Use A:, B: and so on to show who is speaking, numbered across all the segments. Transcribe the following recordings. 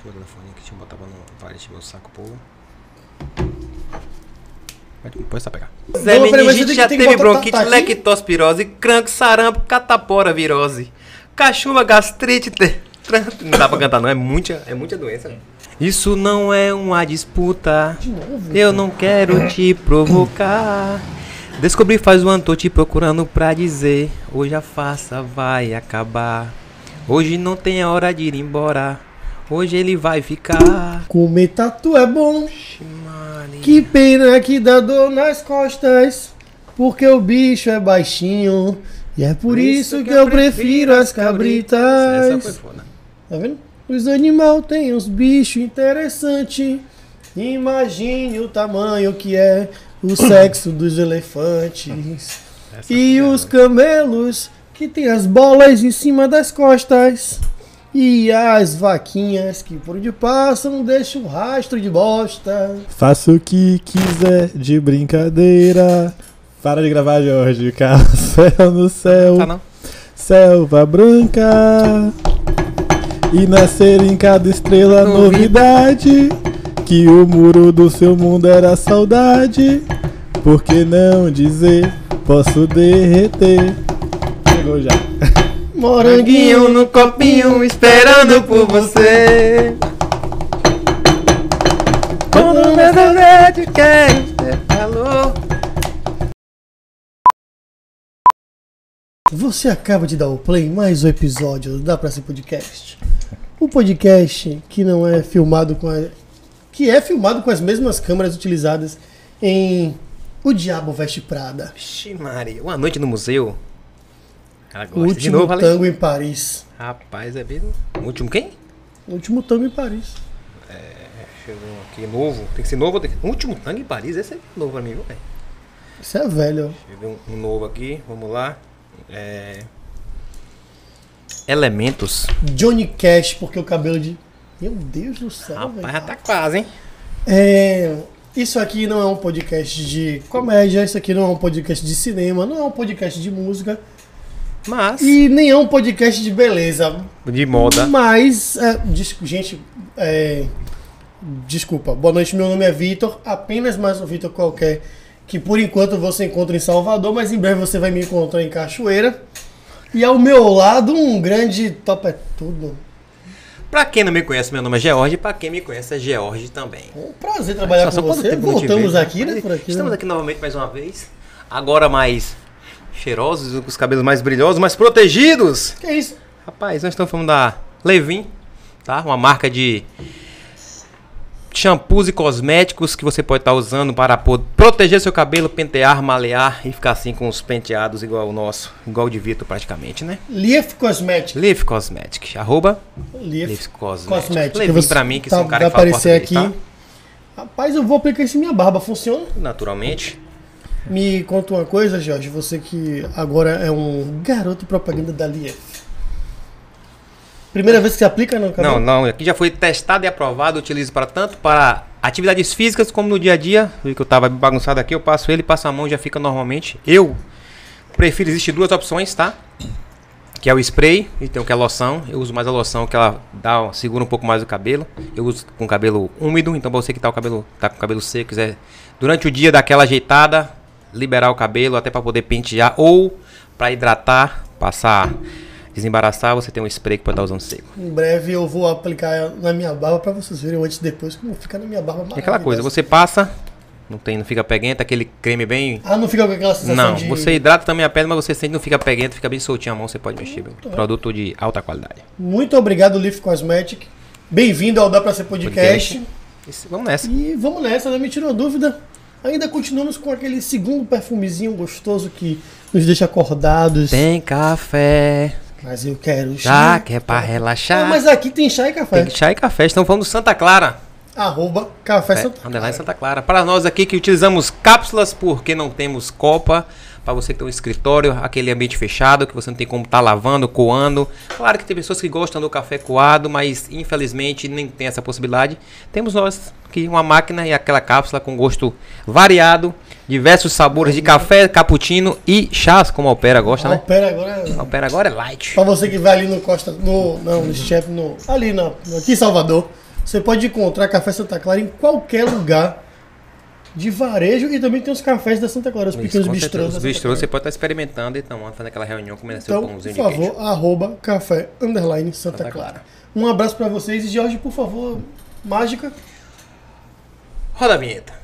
A: Deixa eu botar no fone aqui, deixa eu botar pra não parar de meu saco, pô. Depois tá pegar. Zé meningite já teve bronquite, lectospirose, cranco, sarampo, catapora, virose, cachumba, gastrite, não dá pra cantar não, é muita doença. Isso não é uma disputa, eu não quero te provocar. Descobri faz um ano, tô te procurando pra dizer, hoje a farsa vai acabar. Hoje não tem a hora de ir embora, hoje ele vai ficar.
B: Comer tatu é bom. Que pena que dá dor nas costas, porque o bicho é baixinho. E é por isso que eu prefiro as cabritas.
A: Essa foi foda.
B: Tá vendo? Os animais têm uns bichos interessantes. Imagine o tamanho que é o sexo dos elefantes. E os camelos que tem as bolas em cima das costas. E as vaquinhas que por onde passam deixam um rastro de bosta.
C: Faça o que quiser de brincadeira. Para de gravar, Jorge. Céu no céu.
A: Tá não?
C: Selva branca. E nascer em cada estrela novidade. Que o muro do seu mundo era saudade. Por que não dizer, posso derreter. Chegou já.
A: Moranguinho no copinho, esperando por você. Quando na verdade quero ter calor.
B: Você acaba de dar o play em mais um episódio do Dá Pra Ser Podcast. O podcast que não é filmado com que é filmado com as mesmas câmeras utilizadas em O Diabo Veste Prada.
A: Vixe Maria, uma noite no museu. Ela
B: O
A: gosta de
B: último
A: novo,
B: tango em Paris.
A: Rapaz, é mesmo. O último quem?
B: O último tango em Paris.
A: Chegou aqui novo. Tem que ser novo. O último tango em Paris, esse é novo pra mim, viu, velho?
B: Isso é velho.
A: Deixa eu ver um novo aqui, vamos lá. Elementos.
B: Johnny Cash, porque o cabelo de... Meu Deus do céu,
A: Rapaz,
B: velho.
A: já tá quase, hein?
B: Isso aqui não é um podcast de comédia, isso aqui não é um podcast de cinema, não é um podcast de música
A: Mas,
B: e nem é um podcast de beleza.
A: de moda.
B: Mas, desculpa, boa noite, meu nome é Vitor, apenas mais um Vitor qualquer, que por enquanto você encontra em Salvador, mas em breve você vai me encontrar em Cachoeira. E ao meu lado, um grande top é tudo.
A: Pra quem não me conhece, meu nome é George. Pra quem me conhece, é George também.
B: É um prazer trabalhar com
A: quanto
B: você.
A: tempo não te
B: Voltamos
A: vejo,
B: aqui, né? Por aqui,
A: Estamos
B: né?
A: aqui novamente mais uma vez. Agora mais cheirosos, com os cabelos mais brilhosos, mais protegidos.
B: Que isso?
A: Rapaz, nós estamos falando da Levin, tá? Uma marca de shampoos e cosméticos que você pode estar usando para proteger seu cabelo, pentear, malear e ficar assim com os penteados igual o nosso, igual o de Vitor praticamente, né?
B: Leaf Cosmetics.
A: Leaf Cosmetics, @Leaf
B: Leaf
A: Cosmetics.
B: Cosmetics.
A: Levin pra mim, que sou um cara
B: vai
A: que fala
B: aparecer
A: português,
B: aqui. Rapaz, eu vou aplicar isso em minha barba. Funciona?
A: tá? Naturalmente.
B: Me conta uma coisa, Jorge. Você que agora é um garoto propaganda da Leaf. Primeira vez que você aplica no cabelo?
A: Não, aqui já foi testado e aprovado, utilizo para tanto para atividades físicas como no dia a dia. Vi que eu tava bagunçado aqui, eu passo ele, passo a mão, já fica normalmente. Eu prefiro, existem duas opções, tá? Que é o spray e tem o que é a loção. Eu uso mais a loção, que ela segura um pouco mais o cabelo. Eu uso com cabelo úmido, então você que tá com o cabelo seco, quiser durante o dia dar aquela ajeitada, liberar o cabelo até para poder pentear ou para hidratar, passar, desembaraçar, você tem um spray que pode estar usando seco.
B: Em breve eu vou aplicar na minha barba pra vocês verem antes e depois como fica na minha barba.
A: É aquela coisa, você passa, não fica peguento, aquele creme bem...
B: Ah, não fica com aquela sensação
A: Não,
B: de...
A: você hidrata também a pele, mas você sente não fica peguento, fica bem soltinho a mão, você pode mexer. Produto de alta qualidade.
B: Muito obrigado, Leaf Cosmetics. Bem-vindo ao Dá Pra Ser Podcast.
A: Vamos nessa.
B: E vamos nessa, não me tirou dúvida. Ainda continuamos com aquele segundo perfumezinho gostoso que nos deixa acordados.
A: Tem café,
B: Mas eu quero
A: já que é pra relaxar.
B: Ah, mas aqui tem chá e café.
A: Tem chá e café, estamos falando do Santa Clara.
B: @Café Santa
A: Underline
B: Clara.
A: Santa Clara. Para nós aqui que utilizamos cápsulas porque não temos copa, para você que tem um escritório, aquele ambiente fechado, que você não tem como estar lavando, coando. Claro que tem pessoas que gostam do café coado, mas infelizmente nem tem essa possibilidade. Temos nós aqui uma máquina e aquela cápsula com gosto variado, diversos sabores de café, cappuccino e chás, como a Opera gosta, né? A Opera agora é light.
B: Pra você que vai ali no Costa, no Chef, aqui em Salvador, Você pode encontrar Café Santa Clara em qualquer lugar de varejo e também tem os cafés da Santa Clara, os pequenos bistrôs.
A: Os bistrôs você pode estar experimentando e fazendo aquela reunião, comendo seu
B: Então,
A: pãozinho
B: por
A: de queijo.
B: favor, @café_Santa Clara. Um abraço pra vocês e Jorge, por favor, mágica.
A: Roda a vinheta.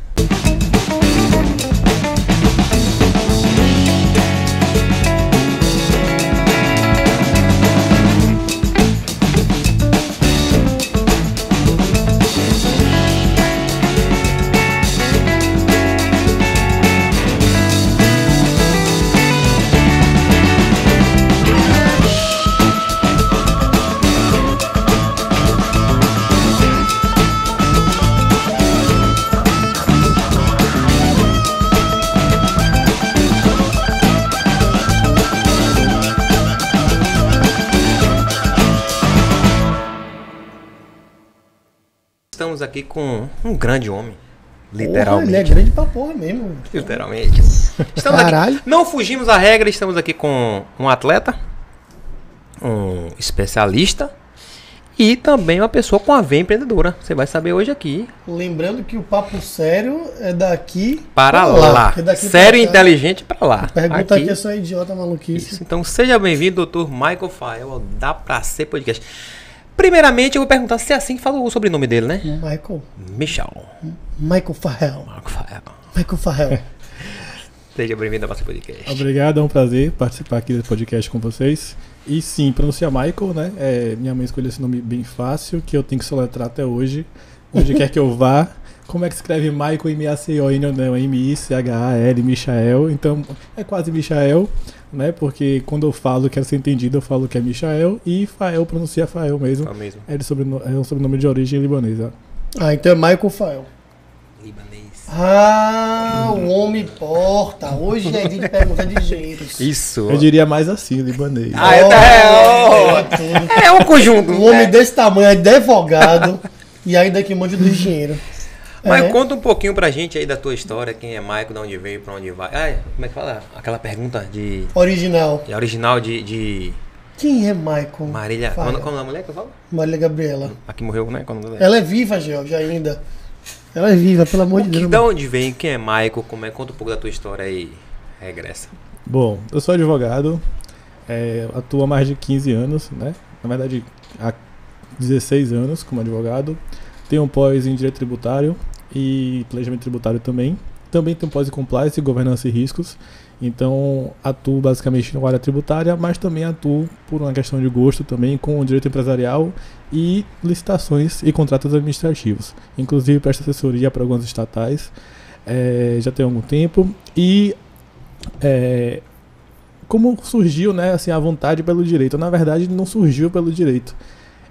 A: Estamos aqui com um grande homem. Literalmente.
B: Ele é grande pra porra mesmo.
A: Literalmente. Estamos
B: Caralho.
A: aqui. Não fugimos da regra, estamos aqui com um atleta, um especialista e também uma pessoa com a veia empreendedora. Você vai saber hoje aqui.
B: Lembrando que o papo sério é daqui
A: Para lá.
B: É daqui
A: Sério e
B: pra cá.
A: inteligente para lá.
B: Pergunta aqui é só idiota, maluquice.
A: Isso. Então seja bem-vindo, Dr. Michael Fael, ao Dá Pra Ser Podcast. Primeiramente, eu vou perguntar se é assim que fala o sobrenome dele, né? Michael
B: Farrell.
A: Fael.
B: Michael Farrell.
A: Seja bem-vindo ao nosso podcast.
C: Obrigado, é um prazer participar aqui desse podcast com vocês. E sim, pronunciar Michael, né? Minha mãe escolheu esse nome bem fácil, que eu tenho que soletrar até hoje. Onde quer que eu vá. Como é que escreve Michael, M-A-C-O-N, ou não? M-I-C-H-A-L, Michael. Então, é quase Michael, né? Porque quando eu falo, quero ser entendido, eu falo que é Michael. E Fael pronuncia Fael mesmo. É um sobrenome de origem libanesa.
B: Ah, então é Michael Farrell.
A: Libanês.
B: Ah, o homem porta. Hoje é dia de pergunta de engenheiros.
A: Isso.
C: Eu diria mais assim, libanês.
A: É um conjunto.
B: Um homem desse tamanho, advogado, e ainda que manja do engenheiro.
A: Mas conta um pouquinho pra gente aí da tua história, quem é Michael, de onde veio, pra onde vai. Como é que fala? Aquela pergunta de...
B: Original.
A: Original de...
B: Quem é Michael?
A: Marília...
B: Farrell?
A: Como é a mulher que eu falo?
B: Marília Gabriela.
A: Aqui morreu, né?
B: Ela é viva, George, ainda. Ela é viva, pelo amor de Deus.
A: Da onde vem? Quem é Michael? Conta um pouco da tua história aí. Regressa.
C: Bom, eu sou advogado, atuo há mais de 15 anos, né? Na verdade, há 16 anos como advogado. Tenho um pós em Direito Tributário e Planejamento Tributário também. Também tenho pós em Compliance, Governança e Riscos. Então, atuo basicamente na área tributária, mas também atuo por uma questão de gosto também com o direito empresarial e licitações e contratos administrativos. Inclusive, presto assessoria para algumas estatais, já tem algum tempo. E como surgiu, né, assim, a vontade pelo direito? Na verdade, não surgiu pelo direito.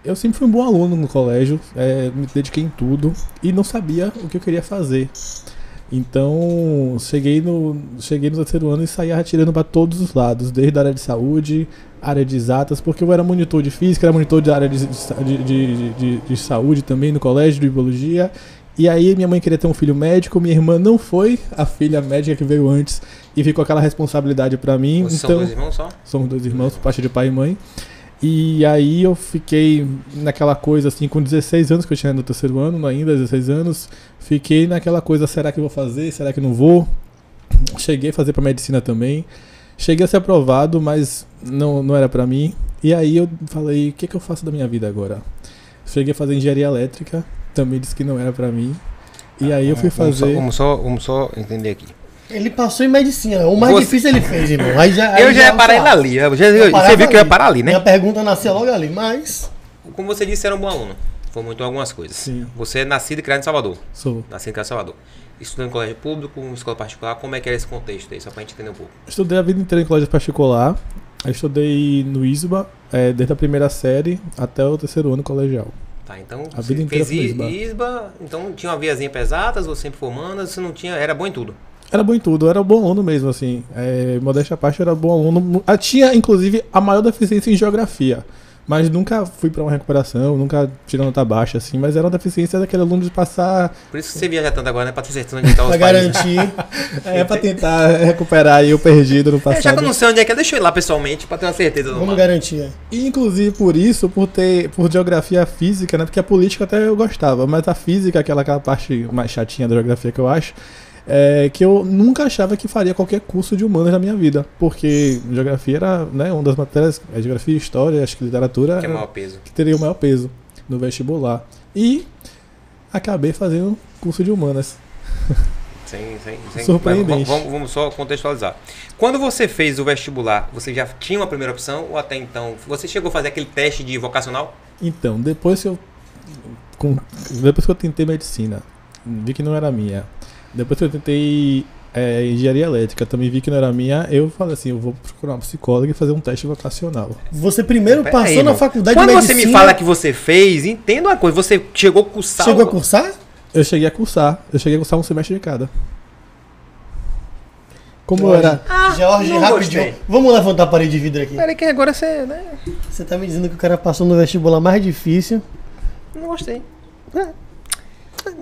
C: Eu sempre fui um bom aluno no colégio, me dediquei em tudo e não sabia o que eu queria fazer. Então, cheguei no terceiro ano e saí atirando para todos os lados, desde a área de saúde, área de exatas, porque eu era monitor de física, era monitor de área de saúde também no colégio, de biologia. E aí minha mãe queria ter um filho médico, minha irmã não foi a filha médica que veio antes e ficou aquela responsabilidade para mim.
A: Vocês
C: então,
A: são dois irmãos só?
C: Somos dois irmãos, por parte de pai e mãe. E aí eu fiquei naquela coisa assim, com 16 anos, que eu tinha no terceiro ano ainda, 16 anos, fiquei naquela coisa, será que eu vou fazer, será que não vou? Cheguei a fazer para medicina também, cheguei a ser aprovado, mas não era para mim. E aí eu falei, o que eu faço da minha vida agora? Cheguei a fazer engenharia elétrica, também disse que não era para mim. E aí eu fui fazer...
A: Vamos só entender aqui.
B: Ele passou em medicina. O mais difícil ele fez, irmão.
A: Eu já ia parar ele ali. Você viu que eu ia parar ali, né?
B: Minha pergunta nasceu logo ali, mas...
A: Como você disse, era um bom aluno. Fomentou algumas coisas.
C: Sim.
A: Você é nascido e criado em Salvador.
C: Sou.
A: Nascido e criado em Salvador. Estudou em colégio público, em escola particular. Como é que era esse contexto aí? Só pra gente entender um pouco.
C: Estudei a vida inteira em colégio particular. Eu estudei no ISBA, desde a primeira série até o terceiro ano colegial.
A: Tá, então
C: A
A: você
C: vida inteira
A: fez
C: foi
A: ISBA, então tinha uma viazinha pra exatas, você sempre foi humanas, você não tinha... Era bom em tudo.
C: Era bom em tudo, era bom aluno mesmo, assim. Modéstia à parte, eu era bom aluno. Tinha, inclusive, a maior deficiência em geografia. Mas nunca fui pra uma recuperação, nunca tirei nota baixa, assim, mas era uma deficiência daquele aluno de passar...
A: Por isso que você viaja tanto agora, né? Pra ter certeza onde tá os
B: Pra
A: países.
B: garantir.
C: pra tentar recuperar aí o perdido no passado.
A: Já que eu não sei onde é que é, deixa eu ir lá pessoalmente pra ter uma certeza do
B: Vamos
A: mapa.
B: garantir. É.
C: E, inclusive por isso, por geografia física, né? Porque a política até eu gostava, mas a física, aquela parte mais chatinha da geografia que eu acho, é que eu nunca achava que faria qualquer curso de humanas na minha vida. Porque geografia era, né, uma das matérias, geografia, história, acho que literatura,
A: Que é o maior peso.
C: que teria o maior peso no vestibular. E acabei fazendo curso de humanas.
A: Sem.
C: Surpreendente.
A: Vamos só contextualizar. Quando você fez o vestibular, você já tinha uma primeira opção ou até então? Você chegou a fazer aquele teste de vocacional?
C: Então, depois que eu tentei medicina, vi que não era minha. Depois que eu tentei engenharia elétrica, também vi que não era minha. Eu falei assim, eu vou procurar um psicólogo e fazer um teste vocacional.
B: Você primeiro
A: Pera
B: passou
A: aí,
B: na
A: irmão.
B: faculdade
A: Quando
B: de medicina.
A: você me fala que você fez, entenda uma coisa. Você chegou a cursar...
B: Chegou a cursar?
C: Eu cheguei a cursar um semestre de cada. Como era...
B: Jorge,
A: não
B: rapidinho.
A: gostei.
B: Vamos levantar a parede de vidro aqui.
A: Peraí que agora você... Né?
B: Você tá me dizendo que o cara passou no vestibular mais difícil.
A: Não gostei.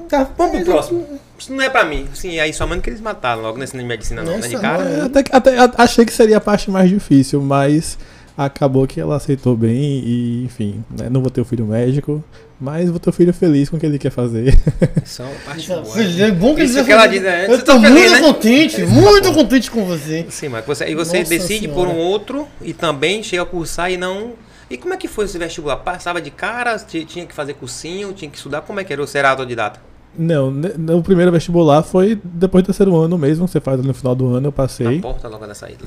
B: Tá,
A: Vamos pro próximo. Isso não é pra mim. Assim, aí só mano que eles mataram logo nesse de medicina não, né? De
B: Nossa,
A: cara.
B: mano.
C: Até achei que seria a parte mais difícil, mas acabou que ela aceitou bem e, enfim, né, não vou ter o filho médico, mas vou ter o filho feliz com o que ele quer fazer.
A: São parte
B: É
A: boa.
B: bom que
A: Isso
B: eles
A: que ela diz, né?
B: Eu
A: Você
B: tô
A: tá feliz,
B: muito
A: né?
B: contente, muito contente com você.
A: Sim, mas você
B: Nossa
A: decide
B: Senhora.
A: por um outro e também chega a cursar e não... E como é que foi esse vestibular? Passava de cara? Tinha que fazer cursinho? Tinha que estudar? Como é que era? Você era autodidata?
C: Não, o primeiro vestibular foi depois do terceiro ano mesmo, você faz no final do ano, eu passei.
A: Na porta logo na saída.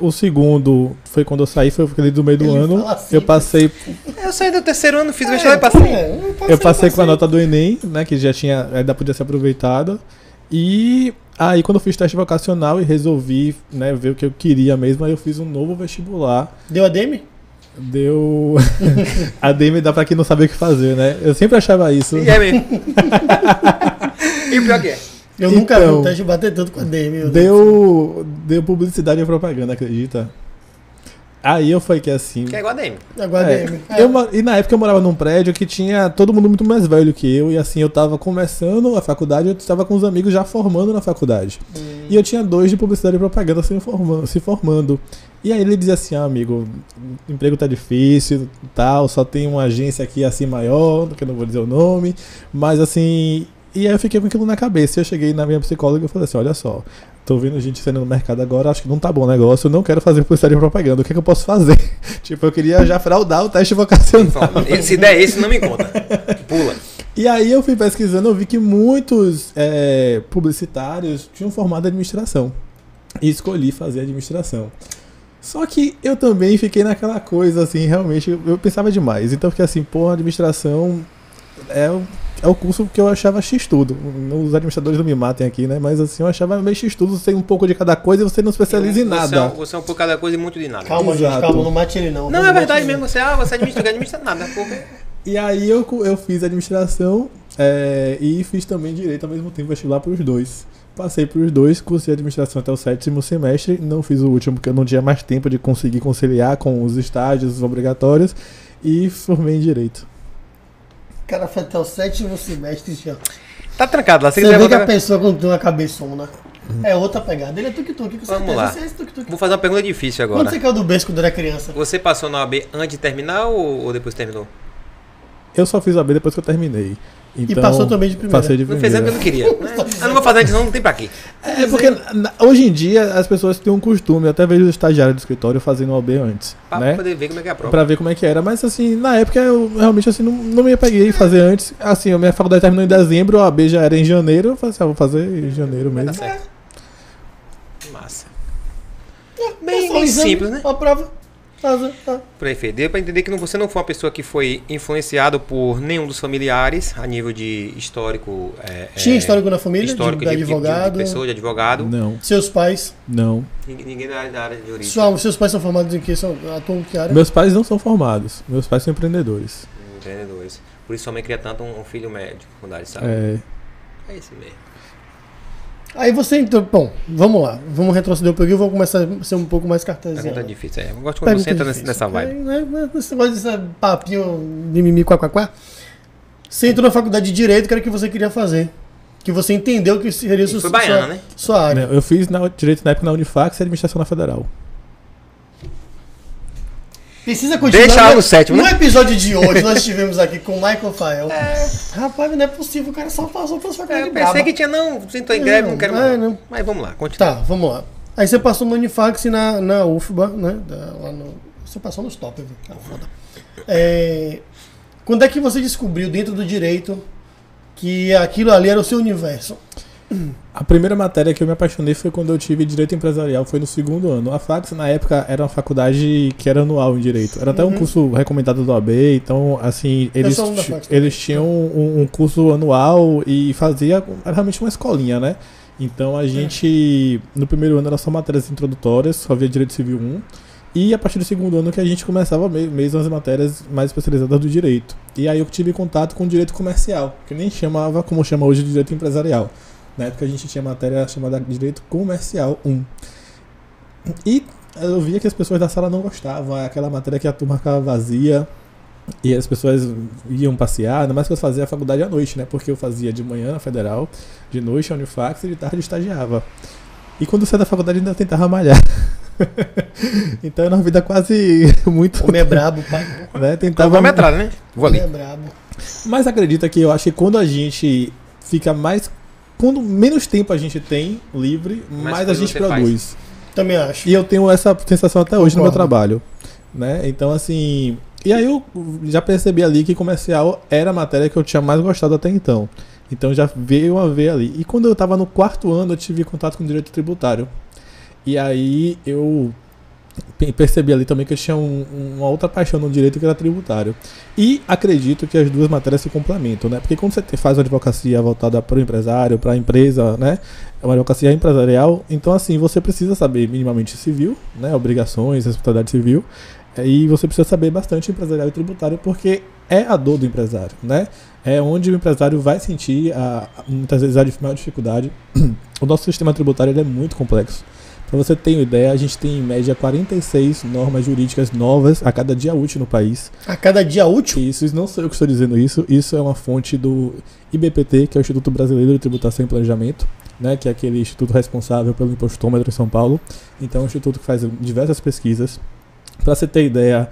C: O segundo foi quando eu saí, foi aquele do meio do
B: Ele
C: ano.
B: fala assim,
C: Eu passei,
A: Eu saí do terceiro ano, fiz vestibular e passei.
C: eu passei com a nota do Enem, né, que já tinha, ainda podia ser aproveitada. E aí quando eu fiz teste vocacional e resolvi, né, ver o que eu queria mesmo, aí eu fiz um novo vestibular.
B: Deu a Demi?
C: Deu. A DM dá pra quem não sabe o que fazer, né? Eu sempre achava isso.
A: E é mesmo. E o pior que é?
B: Eu nunca vi
C: Então,
B: um teste bater tanto com a Demi. meu Deus.
C: Deu publicidade e propaganda, acredita? Aí eu falei que assim.
A: Que é igual a DM.
B: Agora a
C: É,
B: Demi.
C: e na época eu morava num prédio que tinha todo mundo muito mais velho que eu. E assim, eu tava começando a faculdade, eu tava com os amigos já formando na faculdade. E eu tinha 2 de publicidade e propaganda se formando. E aí ele dizia assim, amigo, o emprego tá difícil, tal, só tem uma agência aqui assim maior, que eu não vou dizer o nome, mas assim... E aí eu fiquei com aquilo na cabeça, e eu cheguei na minha psicóloga e falei assim, olha só, tô vendo gente saindo no mercado agora, acho que não tá bom o negócio, eu não quero fazer publicidade e propaganda, o que é que eu posso fazer? Tipo, eu queria já fraudar o teste vocacional.
A: Se der esse, não me conta. Pula.
C: E aí eu fui pesquisando, eu vi que muitos publicitários tinham formado em administração. E escolhi fazer administração. Só que eu também fiquei naquela coisa, assim, realmente, eu pensava demais. Então eu fiquei assim, pô, administração é o curso que eu achava X-tudo. Os administradores não me matem aqui, né? Mas assim, eu achava meio X-tudo, você tem um pouco de cada coisa e você não especializa em nada.
A: Você é um pouco cada coisa e muito de nada.
B: Calma, gente,
C: Exato.
B: calma, não mate ele não.
A: Não,
B: Não
A: é verdade
B: mate ele.
A: mesmo. Você administra nada. Porque...
C: E aí eu fiz administração e fiz também direito ao mesmo tempo, vestibular para os dois. Passei para os dois, cursei administração até o 7º semestre, não fiz o último porque eu não tinha mais tempo de conseguir conciliar com os estágios obrigatórios e formei em direito.
B: O cara foi até o 7º semestre, já.
A: Tá trancado lá.
B: Você
A: quiser
B: vê que a
A: voltar-
B: pessoa quando tem uma cabeçona é outra pegada. Ele é tuk-tuk. com
A: Vamos
B: certeza.
A: lá.
B: Você é esse tuk-tuk.
A: Vou fazer uma pergunta difícil
B: Quando
A: agora.
B: você caiu do berço quando era criança?
A: Você passou na OAB antes de terminar ou depois terminou?
C: Eu só fiz a B depois que eu terminei. Então,
B: passou também de primeira.
C: Passei de
A: Não
C: primeira.
A: fez antes porque eu não queria. Eu não vou fazer antes, não tem pra quê.
C: É porque hoje em dia as pessoas têm um costume, eu até vejo os estagiários do escritório fazendo o OB antes,
A: Pra
C: né?
A: poder ver como é que é a prova.
C: Pra ver como é que era, mas assim, na época eu realmente assim, não me apeguei a fazer antes. Assim, a minha faculdade terminou em dezembro, a OAB já era em janeiro, eu falei assim, vou fazer em janeiro
A: Vai dar
C: mesmo.
A: certo. Massa.
B: É
A: Bem,
B: só
A: bem
B: um exame,
A: simples, né?
B: Uma prova. Tá.
A: Prefeito, deu pra entender que você não foi uma pessoa que foi influenciado por nenhum dos familiares a nível de histórico.
B: Tinha histórico na família?
A: Histórico
B: de advogado?
A: de pessoa, de advogado.
C: Não,
B: Seus pais?
C: não.
A: Ninguém da área de origem.
B: Seus pais são formados em que? Atuam em que área?
C: Meus pais não são formados, meus pais são empreendedores.
A: Empreendedores. Por isso sua mãe cria tanto um filho médico com idade de saúde.
C: É,
A: É esse mesmo.
B: Aí você entrou. Bom, vamos lá. Vamos retroceder um pouquinho. Eu vou começar a ser um pouco mais cartesiano.
A: Pergunta difícil, Eu gosto quando você entra nessa vibe.
B: Esse negócio desse papinho de mimimi, quá. Você entrou na faculdade de Direito, que era o que você queria fazer. Que você entendeu que seria
A: Foi baiana, né?
B: Sua área.
C: Eu fiz Direito na época na Unifax e Administração na Federal.
B: Precisa continuar.
A: Deixa lá no sétimo,
B: No
A: né?
B: episódio de hoje, nós estivemos aqui com o Michael Fael. Rapaz, não é possível, o cara só passou pela faculdade
A: Eu
B: braba.
A: pensei que tinha, sentou em greve, não quero mais.
B: não.
A: Mas vamos lá, continua.
B: Tá, vamos lá. Aí você passou no Unifax e na UFBA, né? Você passou nos top, viu? Ah, foda. Quando é que você descobriu dentro do direito que aquilo ali era o seu universo?
C: A primeira matéria que eu me apaixonei foi quando eu tive Direito Empresarial, foi no segundo ano. A Fax, na época, era uma faculdade que era anual em Direito. Era até um curso recomendado do AB, então, assim, eles tinham um curso anual e era realmente uma escolinha, né? Então, a gente, no primeiro ano, era só matérias introdutórias, só havia Direito Civil 1. E a partir do segundo ano que a gente começava mesmo as matérias mais especializadas do direito. E aí eu tive contato com o direito comercial, que nem chamava como chama hoje de direito empresarial. Na época a gente tinha matéria chamada Direito Comercial 1. E eu via que as pessoas da sala não gostavam. Aquela matéria que a turma ficava vazia e as pessoas iam passear. Ainda mais que eu fazia a faculdade à noite, né? Porque eu fazia de manhã na Federal, de noite na Unifax e de tarde eu estagiava. E quando eu saí da faculdade ainda tentava malhar. Então era uma vida quase muito...
B: Homem é brabo, pai.
C: Né? Tentava
A: metrada, né? Vou ali.
B: Homem é brabo.
C: Mas acredita que eu acho que quando a gente fica mais... Quando menos tempo a gente tem livre, mais a gente produz.
B: Também acho.
C: E eu tenho essa sensação até hoje no meu trabalho. Né? Então, assim... E aí eu já percebi ali que comercial era a matéria que eu tinha mais gostado até então. Então já veio a ver ali. E quando eu estava no quarto ano, eu tive contato com o direito tributário. E aí eu percebi ali também que eu tinha uma outra paixão no direito que era tributário. E acredito que as duas matérias se complementam, né? Porque quando você faz uma advocacia voltada para o empresário, para a empresa, né? É uma advocacia empresarial, então assim, você precisa saber minimamente civil, né? Obrigações, responsabilidade civil. E você precisa saber bastante empresarial e tributário, porque é a dor do empresário, né? É onde o empresário vai sentir, muitas vezes, a maior dificuldade. O nosso sistema tributário ele é muito complexo. Para você ter uma ideia, a gente tem em média 46 normas jurídicas novas a cada dia útil no país.
B: A cada dia útil?
C: Isso não sou eu que estou dizendo isso é uma fonte do IBPT, que é o Instituto Brasileiro de Tributação e Planejamento, né, que é aquele instituto responsável pelo impostômetro em São Paulo. Então é um instituto que faz diversas pesquisas. Para você ter ideia,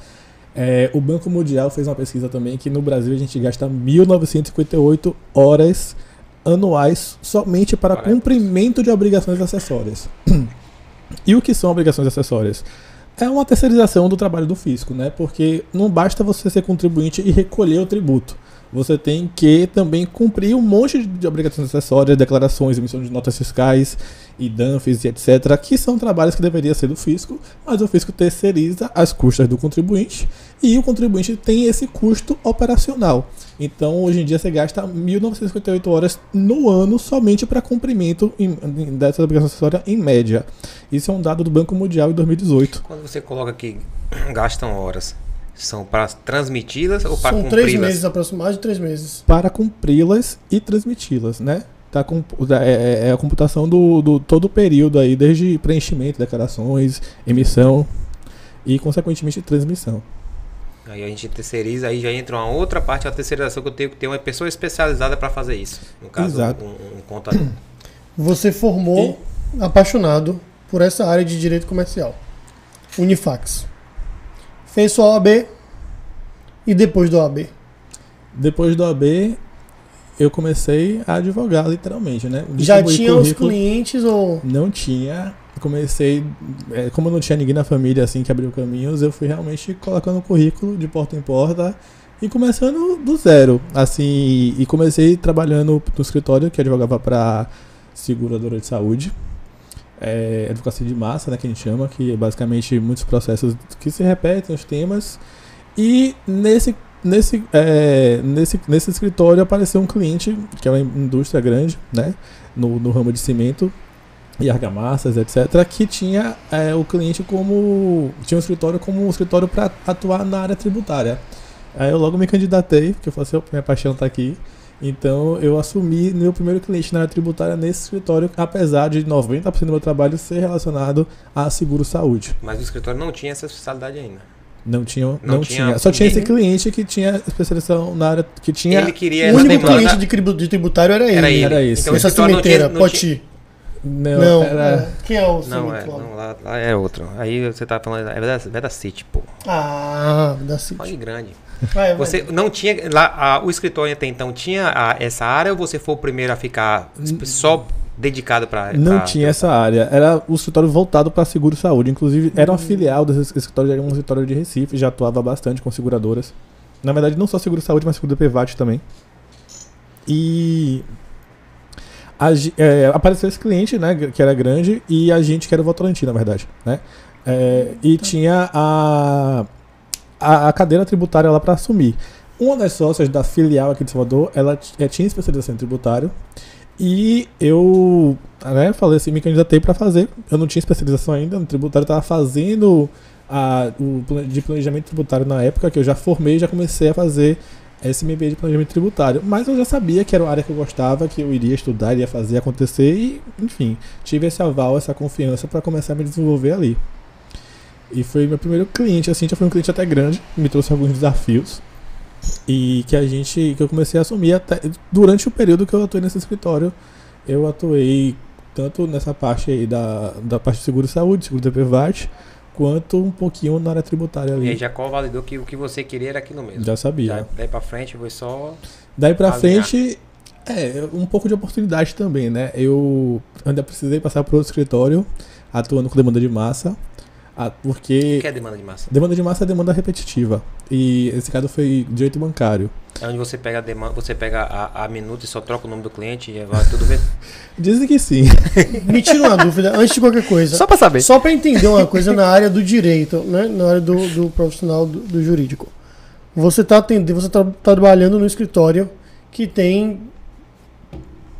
C: o Banco Mundial fez uma pesquisa também que no Brasil a gente gasta 1.958 horas anuais somente para cumprimento de obrigações acessórias. E o que são obrigações acessórias? É uma terceirização do trabalho do fisco, né? Porque não basta você ser contribuinte e recolher o tributo. Você tem que também cumprir um monte de obrigações acessórias, declarações, emissão de notas fiscais e DANFs e etc., que são trabalhos que deveriam ser do fisco, mas o fisco terceiriza as custas do contribuinte e o contribuinte tem esse custo operacional. Então, hoje em dia, você gasta 1.958 horas no ano somente para cumprimento dessa obrigação acessória em média. Isso é um dado do Banco Mundial em 2018.
A: Quando você coloca que gastam horas, são para transmiti-las ou para
B: cumpri-las? São 3 meses, aproximadamente 3 meses.
C: Para cumpri-las e transmiti-las, né? É a computação do todo o período aí, desde preenchimento, declarações, emissão e, consequentemente, transmissão.
A: Aí a gente terceiriza, aí já entra uma outra parte da terceirização que eu tenho que ter uma pessoa especializada para fazer isso. No caso, um contador.
B: Você formou apaixonado por essa área de direito comercial. Unifax. Fez sua OAB e depois do OAB?
C: Depois do OAB, eu comecei a advogar, literalmente, né?
B: Já tinha os clientes ou...
C: Não tinha. Comecei, como não tinha ninguém na família assim que abriu caminhos, eu fui realmente colocando o currículo de porta em porta e começando do zero, assim, e comecei trabalhando no escritório que advogava para seguradora de saúde, advocacia de massa, né, que a gente chama, que é basicamente muitos processos que se repetem os temas, e nesse escritório apareceu um cliente, que é uma indústria grande, né, no ramo de cimento e argamassas, etc., que tinha o cliente tinha um escritório como um escritório para atuar na área tributária. Aí eu logo me candidatei, porque eu falei assim, minha paixão está aqui, Então eu assumi meu primeiro cliente na área tributária nesse escritório, apesar de 90% do meu trabalho ser relacionado a seguro-saúde.
A: Mas o escritório não tinha essa especialidade ainda.
C: Não tinha.
A: tinha
C: Só tinha esse cliente que tinha especialização na área que tinha.
A: Ele queria
B: O
A: essa
B: único
A: demanda.
B: cliente de tributário era ele.
C: Era esse.
A: Então, o
B: Essa
A: escritório
B: cimenteira,
A: não
B: Poti.
C: Não, era.
B: Quem é o
A: Não,
B: cemitério?
A: lá é outro. Aí você tá falando, é da City, pô.
B: Ah, da
A: Olha
B: City.
A: grande.
B: Vai.
A: Você não tinha, o escritório até então tinha essa área ou você foi o primeiro a ficar só dedicado para...
C: Não tinha essa área. Era o escritório voltado para seguro-saúde. Inclusive, era uma filial desse escritório, era um escritório de Recife, já atuava bastante com seguradoras. Na verdade, não só seguro-saúde, mas seguro-privado também. E apareceu esse cliente, né, que era grande, e a gente que era o Votorantim, na verdade, né? E tinha a cadeira tributária lá para assumir. Uma das sócias da filial aqui de Salvador, ela tinha especialização em tributário, e eu, né, falei assim, me candidatei para fazer. Eu não tinha especialização ainda no tributário, estava fazendo de planejamento tributário na época, que eu já formei, já comecei a fazer esse MBA de planejamento tributário, mas eu já sabia que era uma área que eu gostava, que eu iria estudar, iria fazer acontecer e, enfim, tive esse aval, essa confiança para começar a me desenvolver ali. E foi meu primeiro cliente, assim, já foi um cliente até grande, me trouxe alguns desafios e que eu comecei a assumir até durante o período que eu atuei nesse escritório. Eu atuei tanto nessa parte aí da parte de seguro-saúde, seguro-privado, quanto um pouquinho na área tributária ali.
A: E aí já validou que o que você queria era aquilo mesmo.
C: Já sabia.
A: Daí pra frente foi só...
C: Daí pra frente, um pouco de oportunidade também, né? Eu ainda precisei passar por outro escritório, atuando com demanda de massa, porque...
A: O que é demanda de massa?
C: Demanda de massa é demanda repetitiva. E esse caso foi direito bancário.
A: É onde você pega a demanda, você pega a minuta e só troca o nome do cliente e vai tudo bem?
C: Dizem que sim.
B: Me tira uma dúvida, antes de qualquer coisa.
A: Só pra saber.
B: Só pra entender uma coisa na área do direito, né? Na área do profissional do jurídico. Você tá trabalhando no escritório que tem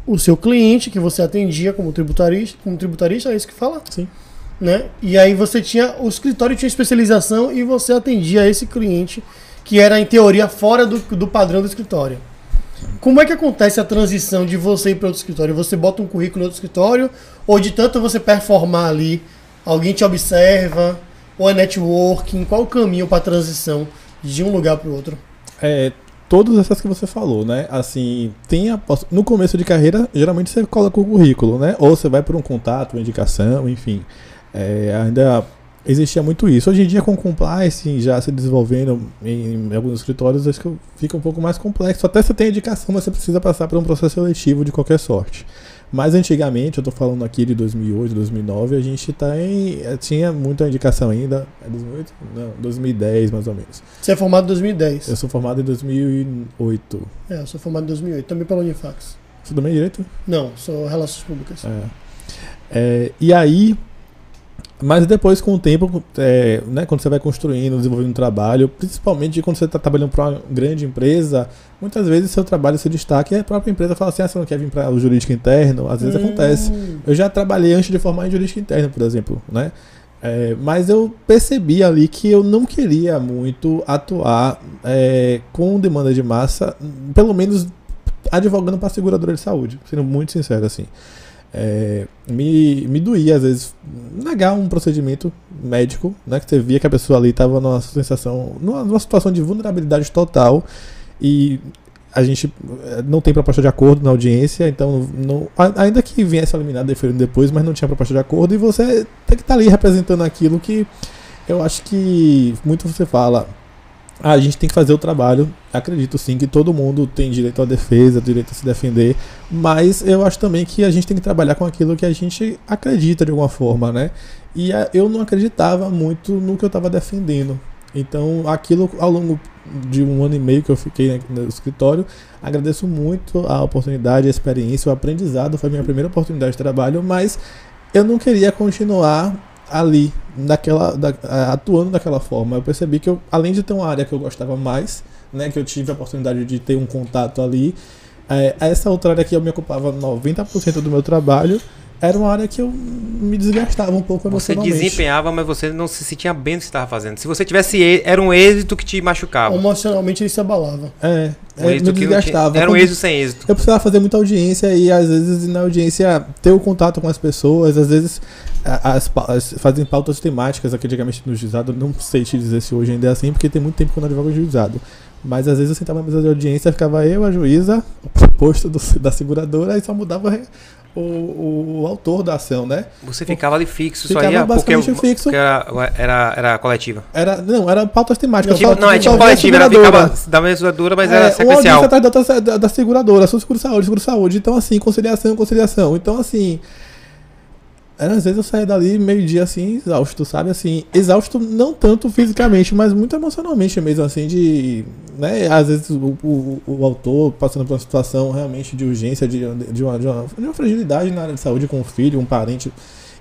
B: o seu cliente, que você atendia como tributarista, é isso que fala?
C: Sim.
B: Né? E aí o escritório tinha especialização e você atendia esse cliente que era, em teoria, fora do padrão do escritório. Como é que acontece a transição de você ir para outro escritório? Você bota um currículo em outro escritório, ou de tanto você performar ali, alguém te observa, ou é networking? Qual o caminho para a transição de um lugar para o outro?
C: Todas essas que você falou, né? Assim, no começo de carreira, geralmente você coloca o currículo, né? Ou você vai por um contato, uma indicação, enfim. Ainda existia muito isso. Hoje em dia, com o compliance já se desenvolvendo em alguns escritórios, acho que fica um pouco mais complexo. Até você tem indicação, mas você precisa passar por um processo seletivo de qualquer sorte. Mas antigamente, eu estou falando aqui de 2008, 2009, a gente tinha muita indicação ainda. É 2008? Não, 2010 mais ou menos.
B: Você é formado em 2010?
C: Eu sou formado em 2008.
B: Eu sou formado em 2008, também pela Unifax.
C: Você também é direito?
B: Não, sou Relações Públicas.
C: E aí... Mas depois, com o tempo, né, quando você vai construindo, desenvolvendo um trabalho, principalmente quando você está trabalhando para uma grande empresa, muitas vezes seu trabalho se destaca e a própria empresa fala assim, você não quer vir para o jurídico interno? Às vezes acontece. Eu já trabalhei antes de formar em jurídico interno, por exemplo, né? Mas eu percebi ali que eu não queria muito atuar com demanda de massa, pelo menos advogando para a seguradora de saúde, sendo muito sincero assim. Me doía às vezes negar um procedimento médico, né, que você via que a pessoa ali estava numa situação de vulnerabilidade total e a gente não tem proposta de acordo na audiência, então ainda que viesse eliminado depois, mas não tinha proposta de acordo e você tem que estar ali representando aquilo que eu acho que muito você fala. A gente tem que fazer o trabalho. Acredito sim que todo mundo tem direito à defesa, direito a se defender, mas eu acho também que a gente tem que trabalhar com aquilo que a gente acredita de alguma forma, né? E eu não acreditava muito no que eu estava defendendo. Então, aquilo ao longo de 1 ano e meio que eu fiquei no escritório, agradeço muito a oportunidade, a experiência, o aprendizado. Foi a minha primeira oportunidade de trabalho, mas eu não queria continuar ali, atuando daquela forma. Eu percebi que além de ter uma área que eu gostava mais, né, que eu tive a oportunidade de ter um contato ali, essa outra área que eu me ocupava 90% do meu trabalho era uma área que eu me desgastava um pouco
A: Você
C: emocionalmente.
A: desempenhava, mas você não se sentia bem no que você estava fazendo. Se você tivesse era um êxito que te machucava.
B: Emocionalmente ele se abalava.
A: Um êxito
C: me
A: que não
C: desgastava.
A: tinha, era um
C: Quando
A: êxito sem êxito.
C: eu precisava fazer muita audiência e às vezes na audiência ter o contato com as pessoas, às vezes fazem pautas temáticas aqui antigamente no juizado, não sei te dizer se hoje ainda é assim, porque tem muito tempo que eu não advogo no juizado. Mas às vezes eu sentava na mesa de audiência, ficava eu, a juíza, o posto da seguradora, e só mudava o autor da ação, né?
A: Você ficava ali fixo,
C: Ficava
A: só ia porque
C: basicamente fixo.
A: era coletiva.
C: Era pautas temáticas.
A: Tipo, não, é tipo coletiva, ela ficava da mesura, mas era sequencial.
C: Uma audiência atrás da seguradora, seguro saúde. Então, assim, conciliação. Então, assim, às vezes eu saía dali meio-dia, assim, exausto, sabe? Assim, exausto não tanto fisicamente, mas muito emocionalmente mesmo, assim, de... Né? Às vezes o autor passando por uma situação realmente de urgência, de uma fragilidade na área de saúde com um filho, um parente,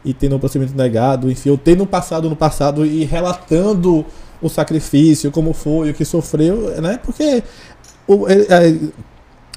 C: e tendo um procedimento negado, enfim, ou tendo no passado e relatando o sacrifício, como foi, o que sofreu, né? Porque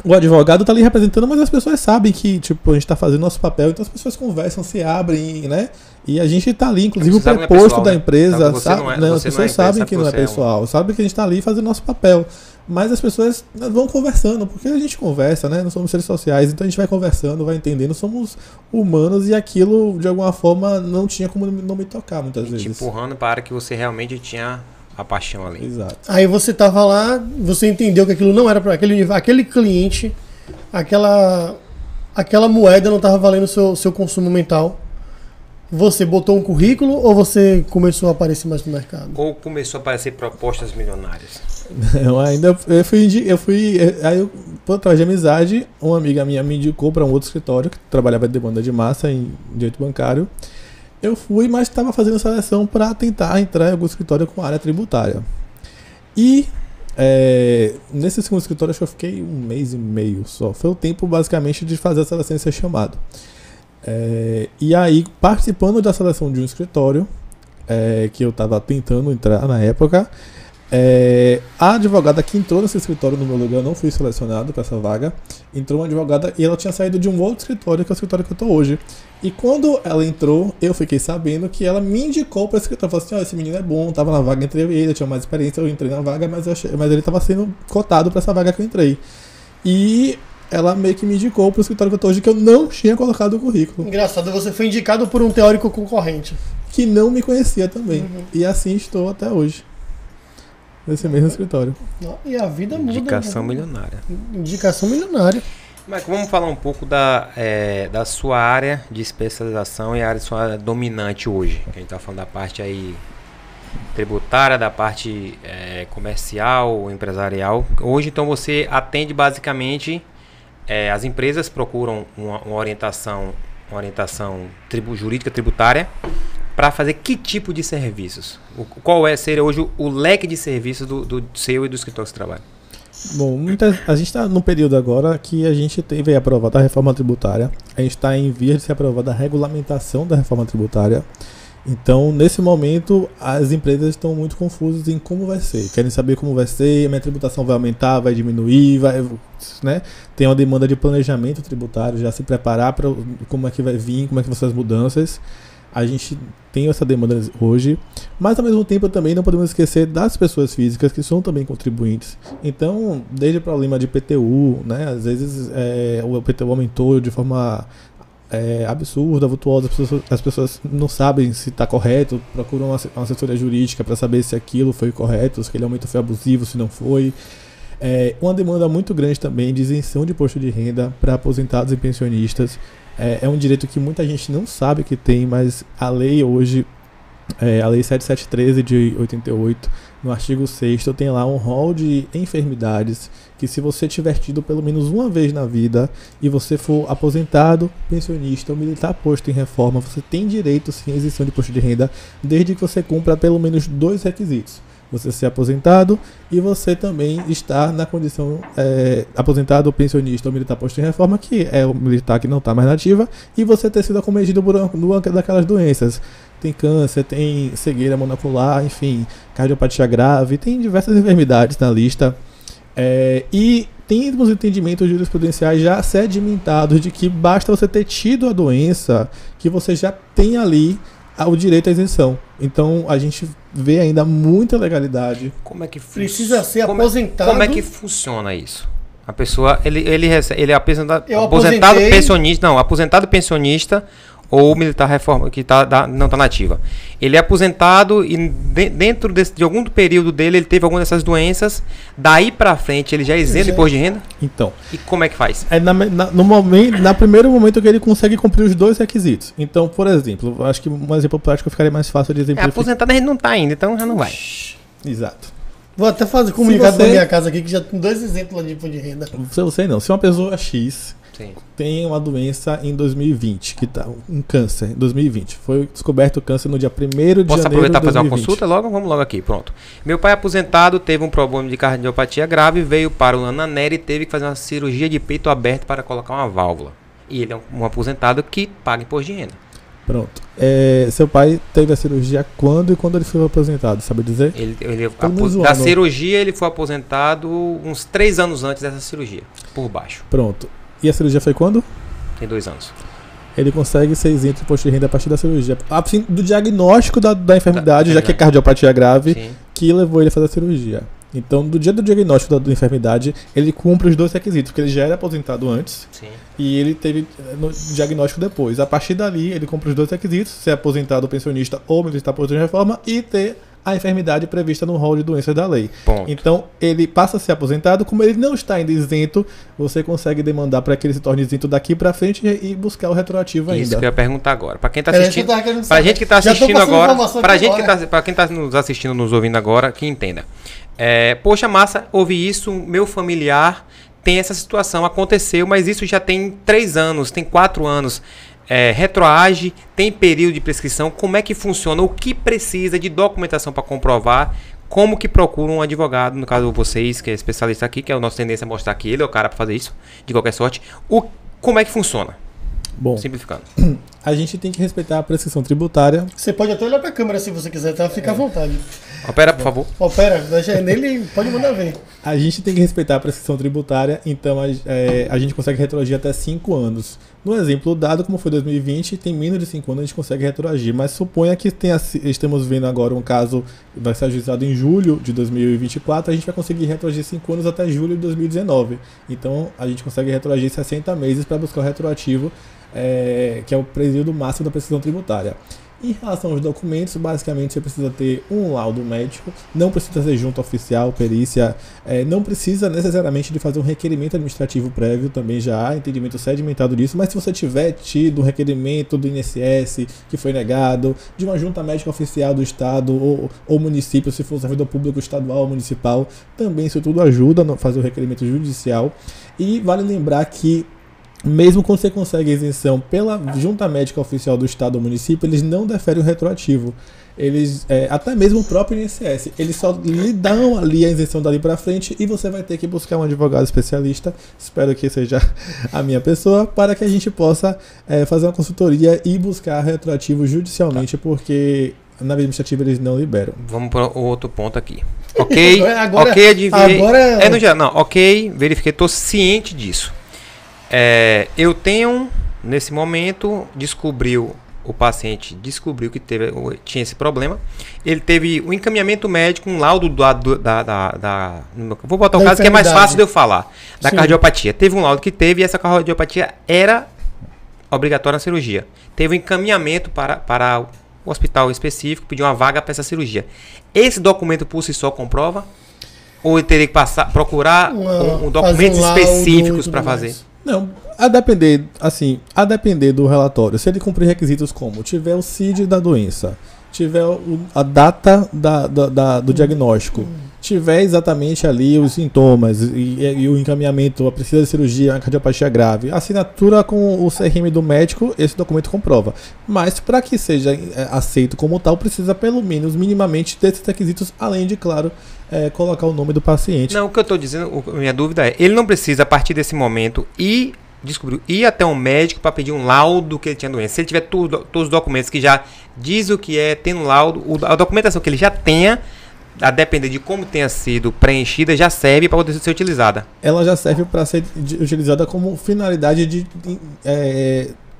C: o advogado tá ali representando, mas as pessoas sabem que, tipo, a gente tá fazendo nosso papel, então as pessoas conversam, se abrem, né? E a gente tá ali, inclusive o preposto da empresa, sabe? As pessoas sabem que não é pessoal, sabem que a gente tá ali fazendo nosso papel. Mas as pessoas vão conversando, porque a gente conversa, né? Não somos seres sociais, então a gente vai conversando, vai entendendo, somos humanos e aquilo, de alguma forma, não tinha como não me tocar muitas vezes.
A: Te empurrando para que você realmente tinha a paixão ali.
C: Exato.
B: Aí você tava lá, você entendeu que aquilo não era para aquele cliente, aquela moeda não tava valendo o seu consumo mental. Você botou um currículo ou você começou a aparecer mais no mercado?
A: Ou começou a aparecer propostas milionárias?
C: Não, ainda aí eu, por trás de amizade, uma amiga minha me indicou para um outro escritório que trabalhava de demanda de massa em direito bancário. Eu fui, mas estava fazendo seleção para tentar entrar em algum escritório com área tributária. E nesse segundo escritório acho que eu fiquei 1 mês e meio só. Foi o tempo basicamente de fazer a seleção e ser chamado. E aí, participando da seleção de um escritório, que eu estava tentando entrar na época, a advogada que entrou nesse escritório no meu lugar, eu não fui selecionado para essa vaga, entrou uma advogada e ela tinha saído de um outro escritório, que é o escritório que eu estou hoje. E quando ela entrou, eu fiquei sabendo que ela me indicou para esse escritório. Falou assim, esse menino é bom, estava na vaga, entrei ele, eu tinha mais experiência, eu entrei na vaga, mas ele estava sendo cotado para essa vaga que eu entrei. E ela meio que me indicou para o escritório que eu estou hoje, que eu não tinha colocado o currículo.
B: Engraçado, você foi indicado por um teórico concorrente.
C: Que não me conhecia também. Uhum. E assim estou até hoje. Nesse mesmo escritório.
B: E a vida muda.
A: Indicação milionária.
B: Indicação milionária.
A: Mas vamos falar um pouco da sua área de especialização e a sua área dominante hoje. Que a gente está falando da parte aí tributária, da parte comercial, empresarial. Hoje, então, você atende basicamente... as empresas procuram uma orientação jurídica tributária para fazer que tipo de serviços? Qual seria hoje o leque de serviços do seu e do escritório que você trabalha?
C: Bom, a gente está num período agora que a gente veio aprovada a reforma tributária, a gente está em vias de ser aprovada a regulamentação da reforma tributária. Então, nesse momento, as empresas estão muito confusas em como vai ser. Querem saber como vai ser, a minha tributação vai aumentar, vai diminuir, né? Tem uma demanda de planejamento tributário, já se preparar para como é que vai vir, como é que vão ser as mudanças. A gente tem essa demanda hoje, mas ao mesmo tempo também não podemos esquecer das pessoas físicas que são também contribuintes. Então, desde o problema de PTU, né? Às vezes o PTU aumentou de forma... absurda, vultuosa, as pessoas não sabem se está correto, procuram uma assessoria jurídica para saber se aquilo foi correto, se aquele aumento foi abusivo, se não foi. Uma demanda muito grande também de isenção de imposto de renda para aposentados e pensionistas. É um direito que muita gente não sabe que tem, mas a lei hoje, a lei 7713 de 88, no artigo 6º, tem lá um rol de enfermidades que, se você tiver tido pelo menos uma vez na vida e você for aposentado, pensionista ou militar posto em reforma, você tem direito sim à isenção de imposto de renda, desde que você cumpra pelo menos 2 requisitos. Você ser aposentado e você também estar na condição aposentado, pensionista ou militar posto em reforma, que é o militar que não está mais na ativa, e você ter sido acometido por uma daquelas doenças. Tem câncer, tem cegueira monocular, enfim, cardiopatia grave, tem diversas enfermidades na lista. E temos entendimentos jurisprudenciais já sedimentados de que basta você ter tido a doença que você já tem ali o direito à isenção. Então a gente vê ainda muita legalidade.
A: Como é que
B: Precisa ser aposentado.
A: Como é que funciona isso? A pessoa, ele é aposentado
B: aposentei.
A: pensionista, não, aposentado pensionista ou militar reforma que não está nativa. Ele é aposentado e dentro de algum período dele ele teve alguma dessas doenças, daí para frente ele já é isento de imposto de renda?
C: Então.
A: E como é que faz?
C: É no primeiro momento que ele consegue cumprir os dois requisitos. Então, por exemplo, acho que um exemplo prático ficaria mais fácil de exemplificar.
A: Aposentado a gente não está ainda, então já não vai.
C: Exato.
B: Vou até fazer comunicado na minha casa aqui, que já tem 2 exemplos lá de imposto de renda.
C: Você não. Se uma pessoa X
A: Sim.
C: tem uma doença em 2020, que tá um câncer em 2020, foi descoberto o câncer no dia 1º de janeiro de 2020.
A: Posso aproveitar para fazer uma consulta logo? Vamos logo aqui, pronto. Meu pai aposentado teve um problema de cardiopatia grave, veio para o Ananeri e teve que fazer uma cirurgia de peito aberto para colocar uma válvula. E ele é um aposentado que paga imposto de renda.
C: Pronto. Seu pai teve a cirurgia quando e quando ele foi aposentado, sabe dizer?
A: Da cirurgia ele foi aposentado uns 3 anos antes dessa cirurgia, por baixo.
C: Pronto. E a cirurgia foi quando?
A: Tem 2 anos.
C: Ele consegue ser isento de imposto de renda a partir da cirurgia. Assim, do diagnóstico da enfermidade, já que é cardiopatia grave, sim, que levou ele a fazer a cirurgia. Então, do dia do diagnóstico da enfermidade, ele cumpre os 2 requisitos, porque ele já era aposentado antes, sim, e ele teve no diagnóstico depois. A partir dali, ele cumpre os 2 requisitos, ser aposentado pensionista ou militar por outra reforma e ter a enfermidade prevista no rol de doenças da lei. Ponto. Então, ele passa a ser aposentado, como ele não está ainda isento, você consegue demandar para que ele se torne isento daqui para frente e buscar o retroativo ainda. Isso
A: que eu ia perguntar agora. Para quem está assistindo, para a gente que está assistindo agora, para quem está nos assistindo, nos ouvindo agora, que entenda. Poxa, massa, ouvi isso, meu familiar tem essa situação, aconteceu, mas isso já tem 3 anos, tem 4 anos. Retroage, tem período de prescrição, como é que funciona, o que precisa de documentação para comprovar, como que procura um advogado, no caso vocês, que é especialista aqui, que é a nossa tendência a mostrar que ele é o cara para fazer isso, de qualquer sorte, como é que funciona? Bom, simplificando.
C: A gente tem que respeitar a prescrição tributária.
B: Você pode até olhar para a câmera se você quiser, tá? Fica à vontade.
A: Opera, por favor.
B: Opera, deixa nele, pode mandar ver.
C: A gente tem que respeitar a prescrição tributária, então a gente consegue retroagir até 5 anos. No exemplo dado, como foi 2020, tem menos de 5 anos a gente consegue retroagir, mas suponha que estamos vendo agora um caso que vai ser ajuizado em julho de 2024, a gente vai conseguir retroagir 5 anos até julho de 2019. Então a gente consegue retroagir 60 meses para buscar o retroativo, que é o período máximo da prescrição tributária. Em relação aos documentos, basicamente você precisa ter um laudo médico, não precisa ser junta oficial, perícia, não precisa necessariamente de fazer um requerimento administrativo prévio, também já há entendimento sedimentado disso, mas se você tiver tido um requerimento do INSS que foi negado, de uma junta médica oficial do estado ou município, se for servidor público estadual ou municipal, também isso tudo ajuda a fazer o requerimento judicial. E vale lembrar que mesmo quando você consegue isenção pela junta médica oficial do estado ou município, eles não deferem o retroativo. Eles, até mesmo o próprio INSS, eles só lhe dão ali a isenção dali para frente e você vai ter que buscar um advogado especialista, espero que seja a minha pessoa, para que a gente possa fazer uma consultoria e buscar retroativo judicialmente, porque na administrativa eles não liberam.
A: Vamos para o outro ponto aqui. Ok, ok, adivinhei. Ok, verifiquei, estou ciente disso. Eu tenho, nesse momento, o paciente descobriu que tinha esse problema. Ele teve um encaminhamento médico, um laudo vou botar um caso que é mais fácil de eu falar, da cardiopatia. Teve um laudo que teve e essa cardiopatia era obrigatória na cirurgia. Teve um encaminhamento para o hospital específico, pediu uma vaga para essa cirurgia. Esse documento por si só comprova? Ou ele teria que procurar documentos específicos para fazer?
C: Não, a depender do relatório. Se ele cumprir requisitos como tiver o CID da doença, tiver a data do diagnóstico, tiver exatamente ali os sintomas e o encaminhamento, a precisa de cirurgia, a cardiopatia grave, assinatura com o CRM do médico, esse documento comprova. Mas para que seja aceito como tal, precisa pelo menos minimamente desses requisitos, além de, claro, colocar o nome do paciente.
A: Não, o que eu estou dizendo, minha dúvida é, ele não precisa, a partir desse momento, ir até um médico para pedir um laudo que ele tinha doença. Se ele tiver todos os documentos que já diz o que é, tem um laudo, a documentação que ele já tenha, a depender de como tenha sido preenchida, já serve para poder ser utilizada.
C: Ela já serve para ser utilizada como finalidade de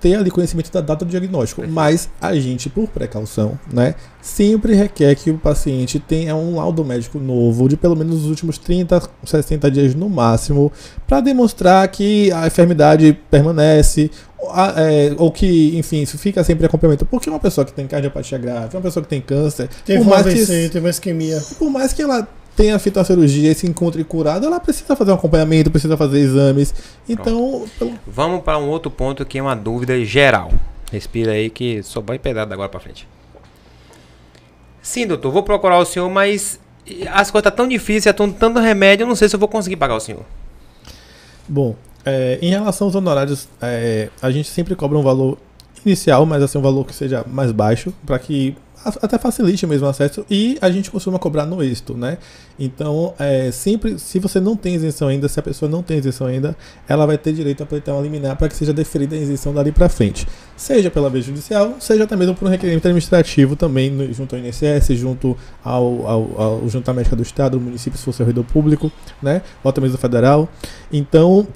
C: ter ali conhecimento da data do diagnóstico. Perfeito. Mas a gente, por precaução, né, sempre requer que o paciente tenha um laudo médico novo de pelo menos os últimos 30, 60 dias no máximo, para demonstrar que a enfermidade permanece, ou que, enfim, isso fica sempre acompanhamento. Porque uma pessoa que tem cardiopatia grave, uma pessoa que tem câncer,
B: teve uma AVC, teve uma isquemia,
C: por mais que ela tenha feito a cirurgia e se encontre curada, ela precisa fazer um acompanhamento, precisa fazer exames. Então,
A: vamos para um outro ponto que é uma dúvida geral. Respira aí que só vai pegar agora para frente. Sim, doutor, vou procurar o senhor, mas as coisas estão tão difíceis, estão tanto remédio, eu não sei se eu vou conseguir pagar o senhor.
C: Bom, em relação aos honorários, a gente sempre cobra um valor inicial, mas assim um valor que seja mais baixo, para que até facilite mesmo o acesso, e a gente costuma cobrar no êxito, né? Então, sempre, se você não tem isenção ainda, se a pessoa não tem isenção ainda, ela vai ter direito a pleitear uma liminar para que seja deferida a isenção dali para frente. Seja pela via judicial, seja até mesmo por um requerimento administrativo também, junto ao INSS, junto ao Junta Médica do Estado, do município, se for servidor público, né? Ou até mesmo federal. Então,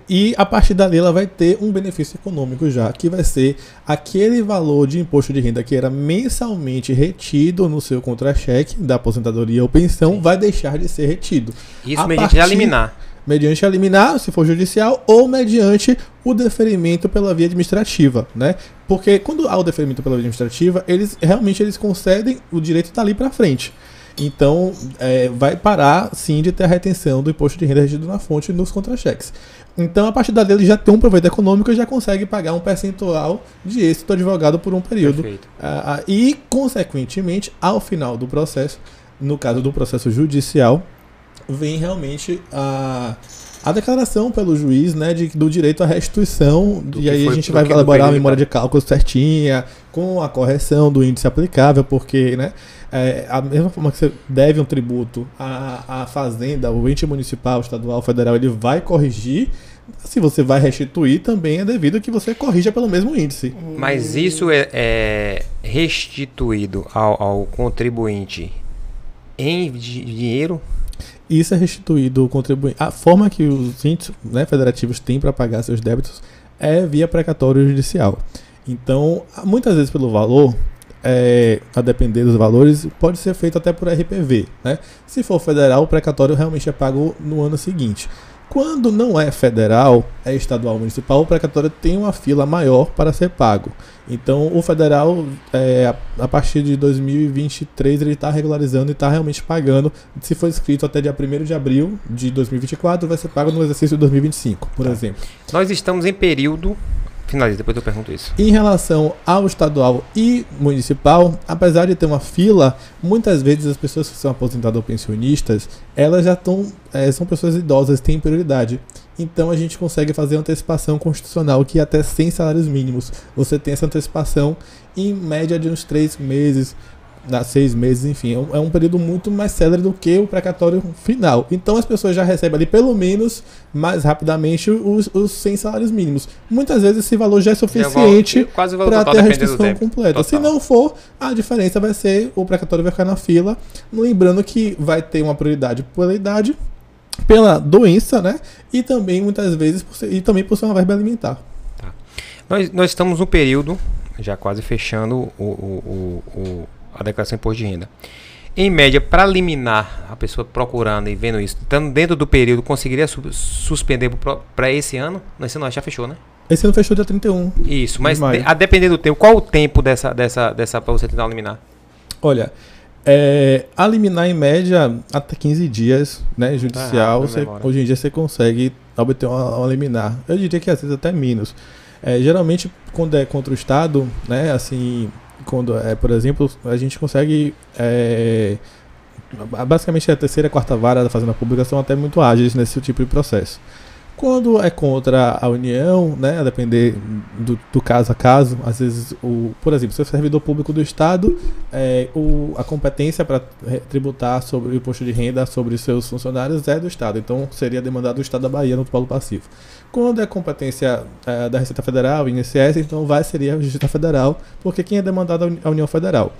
C: e a partir dali ela vai ter um benefício econômico já, que vai ser aquele valor de imposto de renda que era mensalmente retido no seu contra-cheque da aposentadoria ou pensão. Sim. Vai deixar de ser retido.
A: Isso mediante a liminar.
C: Mediante a liminar, se for judicial, ou mediante o deferimento pela via administrativa, né? Porque quando há o deferimento pela via administrativa, eles concedem o direito dali para frente. Então, vai parar, sim, de ter a retenção do imposto de renda retido na fonte nos contra-cheques. Então, a partir dali, ele já tem um proveito econômico e já consegue pagar um percentual de êxito do advogado por um período. E, consequentemente, ao final do processo, no caso do processo judicial, vem realmente a declaração pelo juiz, né, do direito à restituição, e aí a gente vai elaborar a memória de cálculo certinha, com a correção do índice aplicável, porque, né, a mesma forma que você deve um tributo à fazenda, o ente municipal, estadual, federal, ele vai corrigir. Se você vai restituir, também é devido que você corrija pelo mesmo índice.
A: Mas isso é restituído ao contribuinte em dinheiro?
C: Isso é restituído ao contribuinte. A forma que os índices, né, federativos têm para pagar seus débitos é via precatório judicial. Então, muitas vezes pelo valor, a depender dos valores, pode ser feito até por RPV, né? Se for federal, o precatório realmente é pago no ano seguinte. Quando não é federal, é estadual ou municipal, o precatório tem uma fila maior para ser pago. Então, o federal, a partir de 2023, ele está regularizando e está realmente pagando. Se for inscrito até dia 1º de abril de 2024, vai ser pago no exercício de 2025, por exemplo.
A: Nós estamos em período... Finaliza, depois eu pergunto isso.
C: Em relação ao estadual e municipal, apesar de ter uma fila, muitas vezes as pessoas que são aposentadas ou pensionistas, elas já são pessoas idosas, têm prioridade. Então a gente consegue fazer antecipação constitucional, que até 100 salários mínimos. Você tem essa antecipação em média de uns 3 meses, 6 meses, enfim, é um período muito mais célere do que o precatório final. Então as pessoas já recebem ali pelo menos mais rapidamente os 100 salários mínimos. Muitas vezes esse valor já é suficiente para ter a restituição completa. Se não for, a diferença vai ser, o precatório vai ficar na fila, lembrando que vai ter uma prioridade pela idade, pela doença, né? E também muitas vezes por ser uma verba alimentar.
A: Tá. Nós estamos no período, já quase fechando a declaração de imposto de renda. Em média, para liminar, a pessoa procurando e vendo isso, estando dentro do período, conseguiria suspender para esse ano? Esse ano já fechou, né?
C: Esse ano fechou dia 31.
A: Isso, mas a depender do tempo, qual o tempo dessa para você tentar liminar?
C: Olha, a liminar em média até 15 dias, né, judicial, hoje em dia você consegue obter uma liminar. Eu diria que às vezes até menos. Geralmente, quando é contra o Estado, né, assim... Quando por exemplo, a gente consegue basicamente a terceira e quarta vara da Fazenda Pública são até muito ágeis nesse tipo de processo. Quando é contra a União, né, a depender do caso a caso, às vezes, por exemplo, se é servidor público do Estado, a competência para tributar sobre o imposto de renda sobre os seus funcionários é do Estado, então seria demandado do Estado da Bahia no polo passivo. Quando é competência da Receita Federal, INSS, então seria a Justiça Federal, porque quem é demandado é a União Federal.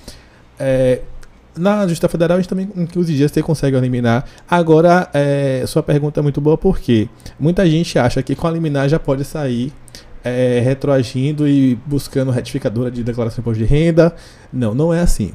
C: Na Justiça Federal, a gente também, em 15 dias, você consegue a liminar. Agora, sua pergunta é muito boa, porque muita gente acha que com a liminar já pode sair retroagindo e buscando retificadora de declaração de imposto de renda. Não, não é assim.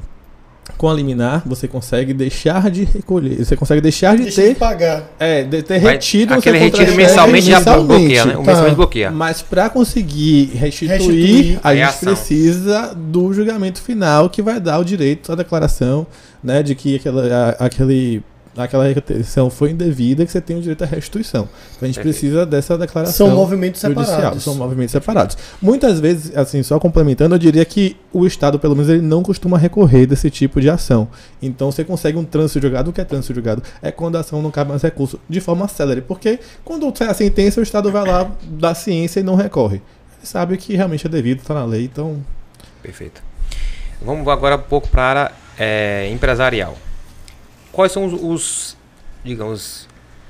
C: Com a liminar, você consegue deixar de recolher, você consegue deixar de ter...
B: de pagar.
C: De ter retido...
A: Aquele retiro mensalmente já bloqueia, né? O mensalmente bloqueia.
C: Mas para conseguir restituir, a gente precisa do julgamento final, que vai dar o direito à declaração, né, de que aquela retenção foi indevida, que você tem o direito à restituição. Então a gente precisa dessa declaração.
B: São movimentos separados.
C: São movimentos separados. Muitas vezes, assim, só complementando, eu diria que o Estado, pelo menos, ele não costuma recorrer desse tipo de ação. Então você consegue um trânsito julgado. O que é trânsito julgado? É quando a ação não cabe mais recurso de forma célere. Porque quando sai a sentença, o Estado vai lá, dá ciência e não recorre. Ele sabe que realmente é devido, está na lei, então...
A: Perfeito. Vamos agora um pouco para a área empresarial. Quais são os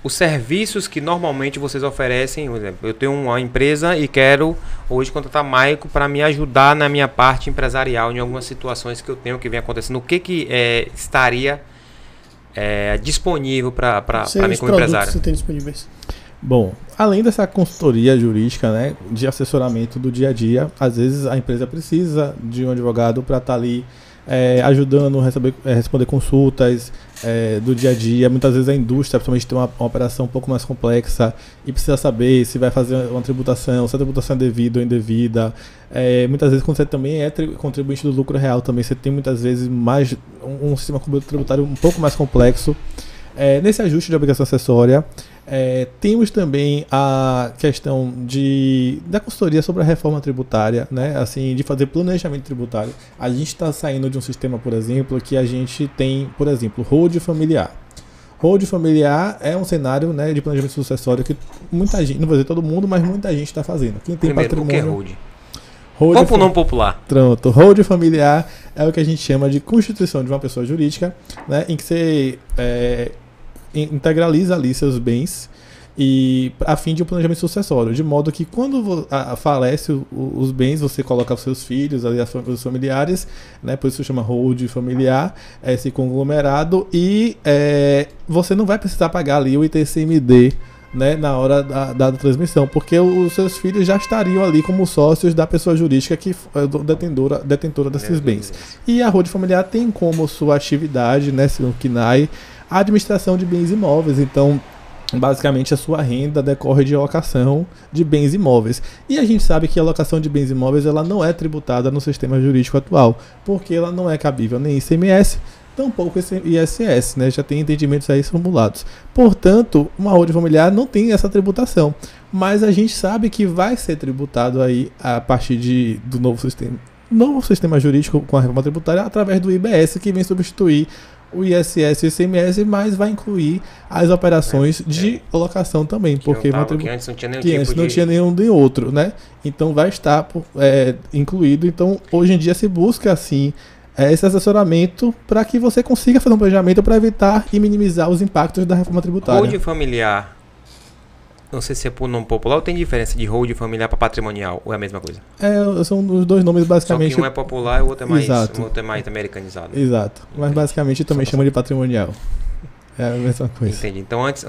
A: serviços que normalmente vocês oferecem? Por exemplo, eu tenho uma empresa e quero hoje contratar Maico para me ajudar na minha parte empresarial, em algumas situações que eu tenho que vem acontecendo. O que estaria disponível para mim como empresário?
B: Que você tem disponíveis?
C: Bom, além dessa consultoria jurídica, né, de assessoramento do dia a dia, às vezes a empresa precisa de um advogado para estar ali ajudando a responder consultas do dia a dia. Muitas vezes a indústria, principalmente, tem uma operação um pouco mais complexa e precisa saber se vai fazer uma tributação, se a tributação é devida ou indevida. Muitas vezes, quando você também é contribuinte do lucro real, também você tem muitas vezes mais um sistema tributário um pouco mais complexo. Nesse ajuste de obrigação acessória, temos também a questão da consultoria sobre a reforma tributária, né? Assim, de fazer planejamento tributário. A gente está saindo de um sistema, por exemplo, que a gente tem, por exemplo, hold familiar. Hold familiar é um cenário, né, de planejamento sucessório que muita gente, não vou dizer todo mundo, mas muita gente está fazendo. Quem tem
A: Primeiro,
C: patrimônio...
A: o que é hold? Vamos para o nome popular.
C: Pronto, hold familiar é o que a gente chama de constituição de uma pessoa jurídica, né, em que você integraliza ali seus bens e a fim de um planejamento sucessório, de modo que quando falece os bens, você coloca os seus filhos, ali, os familiares, né, por isso se chama hold familiar, esse conglomerado, e você não vai precisar pagar ali o ITCMD, né, na hora da transmissão, porque os seus filhos já estariam ali como sócios da pessoa jurídica que é detentora desses bens. E a hold familiar tem como sua atividade, né, o CNAE, a administração de bens imóveis. Então, basicamente, a sua renda decorre de alocação de bens imóveis. E a gente sabe que a alocação de bens imóveis ela não é tributada no sistema jurídico atual, porque ela não é cabível nem ICMS, tampouco ISS, né? Já tem entendimentos aí formulados. Portanto, uma hold familiar não tem essa tributação. Mas a gente sabe que vai ser tributado aí a partir do novo sistema jurídico com a reforma tributária através do IBS, que vem substituir o ISS e o ICMS, mas vai incluir as operações de alocação também, porque
A: que antes não tinha
C: nenhum nem outro, né? Então vai estar incluído. Então hoje em dia se busca assim esse assessoramento para que você consiga fazer um planejamento para evitar e minimizar os impactos da reforma tributária.
A: Hold familiar, não sei se é por nome popular ou tem diferença de hold familiar para patrimonial, ou é a mesma coisa?
C: São os dois nomes basicamente.
A: Só que um é popular e o outro é mais americanizado.
C: Exato. Mas basicamente também chama de patrimonial. É a mesma coisa.
A: Entendi. Então antes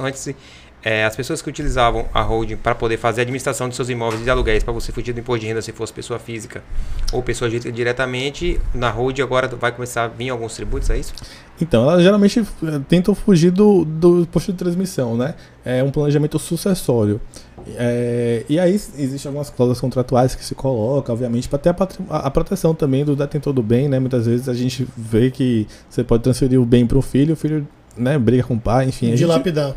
A: as pessoas que utilizavam a holding para poder fazer a administração de seus imóveis e de aluguéis para você fugir do imposto de renda se fosse pessoa física ou pessoa jurídica diretamente, na holding agora vai começar a vir alguns tributos, é isso?
C: Então, elas geralmente tentam fugir do imposto de transmissão, né? É um planejamento sucessório. E aí existem algumas cláusulas contratuais que se colocam, obviamente, para ter a proteção também do detentor do bem, né? Muitas vezes a gente vê que você pode transferir o bem para o filho, né, briga com o pai, enfim.
B: Dilapidar.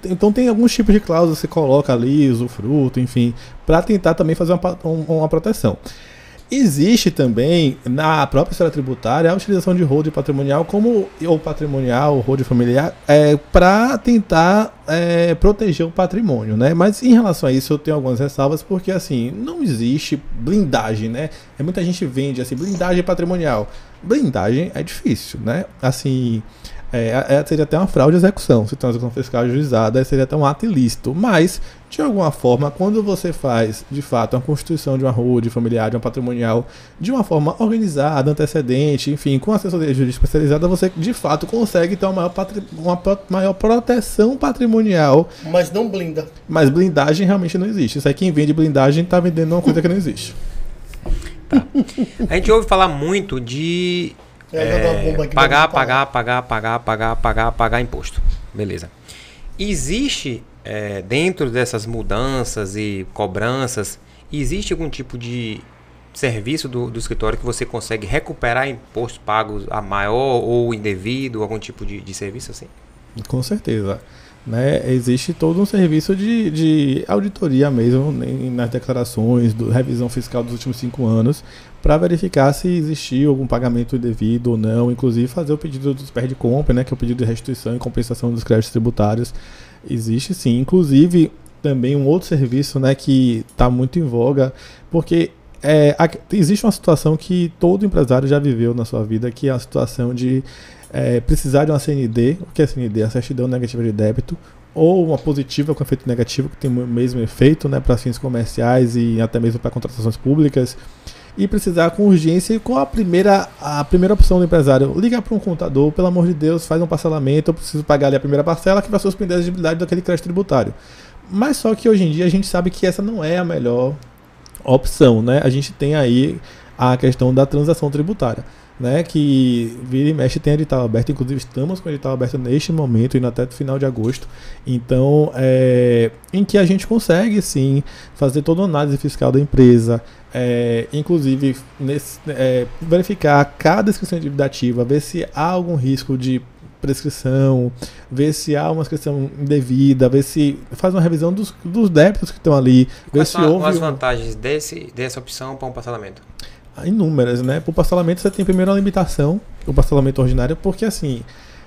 C: Então tem alguns tipos de cláusulas que você coloca ali, usufruto, enfim, para tentar também fazer uma proteção. Existe também, na própria esfera tributária, a utilização de hold patrimonial ou patrimonial, ou hold familiar, para tentar proteger o patrimônio, né? Mas em relação a isso eu tenho algumas ressalvas, porque assim, não existe blindagem, né? Muita gente vende assim, blindagem patrimonial. Blindagem é difícil, né? Assim, seria até uma fraude de execução. Se transação fiscal ajuizada, seria até um ato ilícito. Mas, de alguma forma, quando você faz, de fato, uma constituição de uma holding familiar, de uma patrimonial, de uma forma organizada, antecedente, enfim, com assessoria jurídica especializada, você, de fato, consegue ter uma maior proteção patrimonial.
B: Mas não blinda.
C: Mas blindagem realmente não existe. Isso aí, quem vende blindagem está vendendo uma coisa que não existe.
A: Tá. A gente ouve falar muito de pagar imposto. Beleza. Existe, dentro dessas mudanças e cobranças, existe algum tipo de serviço do escritório que você consegue recuperar impostos pagos a maior ou indevido, algum tipo de serviço assim?
C: Com certeza. Né, existe todo um serviço de auditoria mesmo nas declarações, revisão fiscal dos últimos 5 anos, para verificar se existiu algum pagamento indevido ou não, inclusive fazer o pedido dos perde-compra, né, que é o pedido de restituição e compensação dos créditos tributários. Existe sim, inclusive também um outro serviço, né, que está muito em voga, porque existe uma situação que todo empresário já viveu na sua vida, que é a situação de precisar de uma CND. O que é CND? A certidão negativa de débito, ou uma positiva com efeito negativo, que tem o mesmo efeito, né, para fins comerciais e até mesmo para contratações públicas, e precisar com urgência. E qual a primeira opção do empresário? Liga para um contador, pelo amor de Deus, faz um parcelamento, eu preciso pagar ali a primeira parcela que vai suspender a exigibilidade daquele crédito tributário. Mas só que hoje em dia a gente sabe que essa não é a melhor opção, né? A gente tem aí a questão da transação tributária, né, que vira e mexe tem edital aberto, inclusive estamos com o edital aberto neste momento, indo até o final de agosto, então em que a gente consegue sim fazer toda a análise fiscal da empresa, inclusive verificar cada inscrição de dívida ativa, ver se há algum risco de prescrição, ver se há uma inscrição indevida, ver se faz uma revisão dos débitos que estão ali.
A: Quais são as vantagens dessa opção para um parcelamento?
C: Inúmeras, né? Para o parcelamento você tem primeiro a limitação, o parcelamento ordinário, porque assim,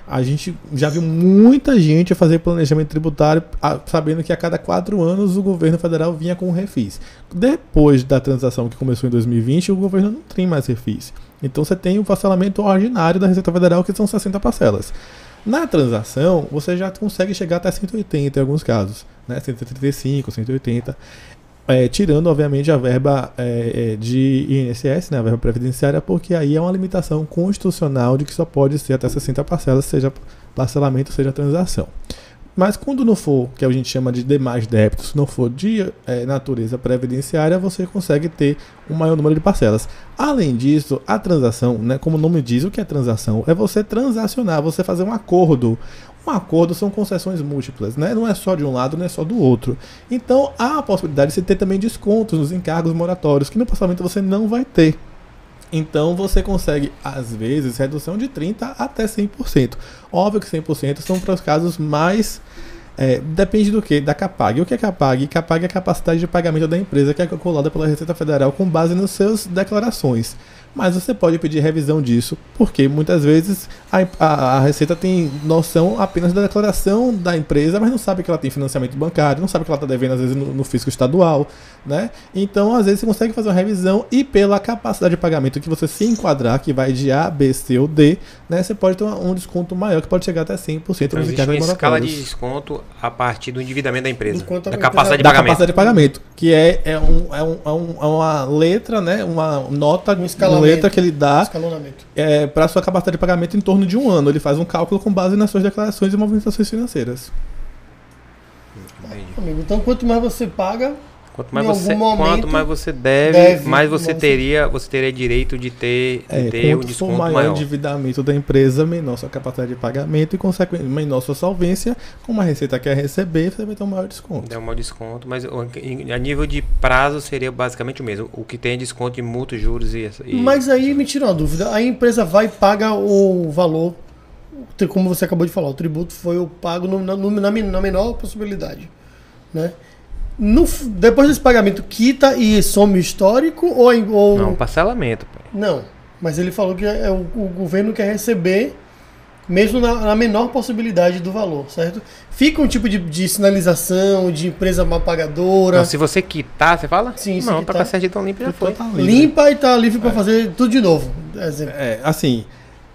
C: a gente já viu muita gente fazer planejamento tributário sabendo que a cada 4 anos o governo federal vinha com um refis. Depois da transação que começou em 2020, o governo não tem mais refis. Então você tem o parcelamento ordinário da Receita Federal, que são 60 parcelas. Na transação, você já consegue chegar até 180 em alguns casos, né? 135, 180. Tirando, obviamente, a verba de INSS, né, a verba previdenciária, porque aí é uma limitação constitucional de que só pode ser até 60 parcelas, seja parcelamento, seja transação. Mas quando não for, que a gente chama de demais débitos, não for de natureza previdenciária, você consegue ter um maior número de parcelas. Além disso, a transação, né, como o nome diz, o que é transação? É você transacionar, você fazer um acordo. Um acordo são concessões múltiplas, né? Não é só de um lado, não é só do outro. Então, há a possibilidade de você ter também descontos nos encargos moratórios, que no parcelamento você não vai ter. Então, você consegue, às vezes, redução de 30% até 100%. Óbvio que 100% são para os casos mais... depende do quê? Da CAPAG. O que é CAPAG? CAPAG é a capacidade de pagamento da empresa, que é calculada pela Receita Federal com base nas suas declarações. Mas você pode pedir revisão disso, porque muitas vezes a Receita tem noção apenas da declaração da empresa, mas não sabe que ela tem financiamento bancário, não sabe que ela está devendo, às vezes, no fisco estadual, né? Então, às vezes, você consegue fazer uma revisão e pela capacidade de pagamento que você se enquadrar, que vai de A, B, C ou D, né? Você pode ter um desconto maior, que pode chegar até 100% nos encargos moratórios.
A: Escala de desconto a partir do endividamento da empresa,
B: da
A: capacidade de pagamento.
C: Capacidade de pagamento, que é uma letra, né? Uma nota, uma letra que ele dá para a sua capacidade de pagamento em torno de 1 ano. Ele faz um cálculo com base nas suas declarações e movimentações financeiras.
B: Amigo, então quanto mais você paga,
A: quanto mais você deve, mais você teria direito de ter um desconto maior.
C: Maior o endividamento da empresa, menor sua capacidade de pagamento e, consequentemente, menor sua solvência. Como a Receita quer receber, você vai ter um maior desconto.
A: É um maior desconto, mas a nível de prazo seria basicamente o mesmo. O que tem é desconto de multa, juros e...
B: Mas aí me tira uma dúvida. A empresa vai pagar o valor, como você acabou de falar, o tributo foi pago na menor possibilidade, né? Depois desse pagamento, quita e some o histórico ou...
A: Não, parcelamento.
B: Não, mas ele falou que o governo quer receber mesmo na menor possibilidade do valor, certo? Fica um tipo de sinalização, de empresa mal pagadora.
A: Não, se você quitar, você fala?
B: Sim,
A: não, tá com a certidão limpa já foi.
B: Limpa e tá livre para fazer tudo de novo.
C: Assim...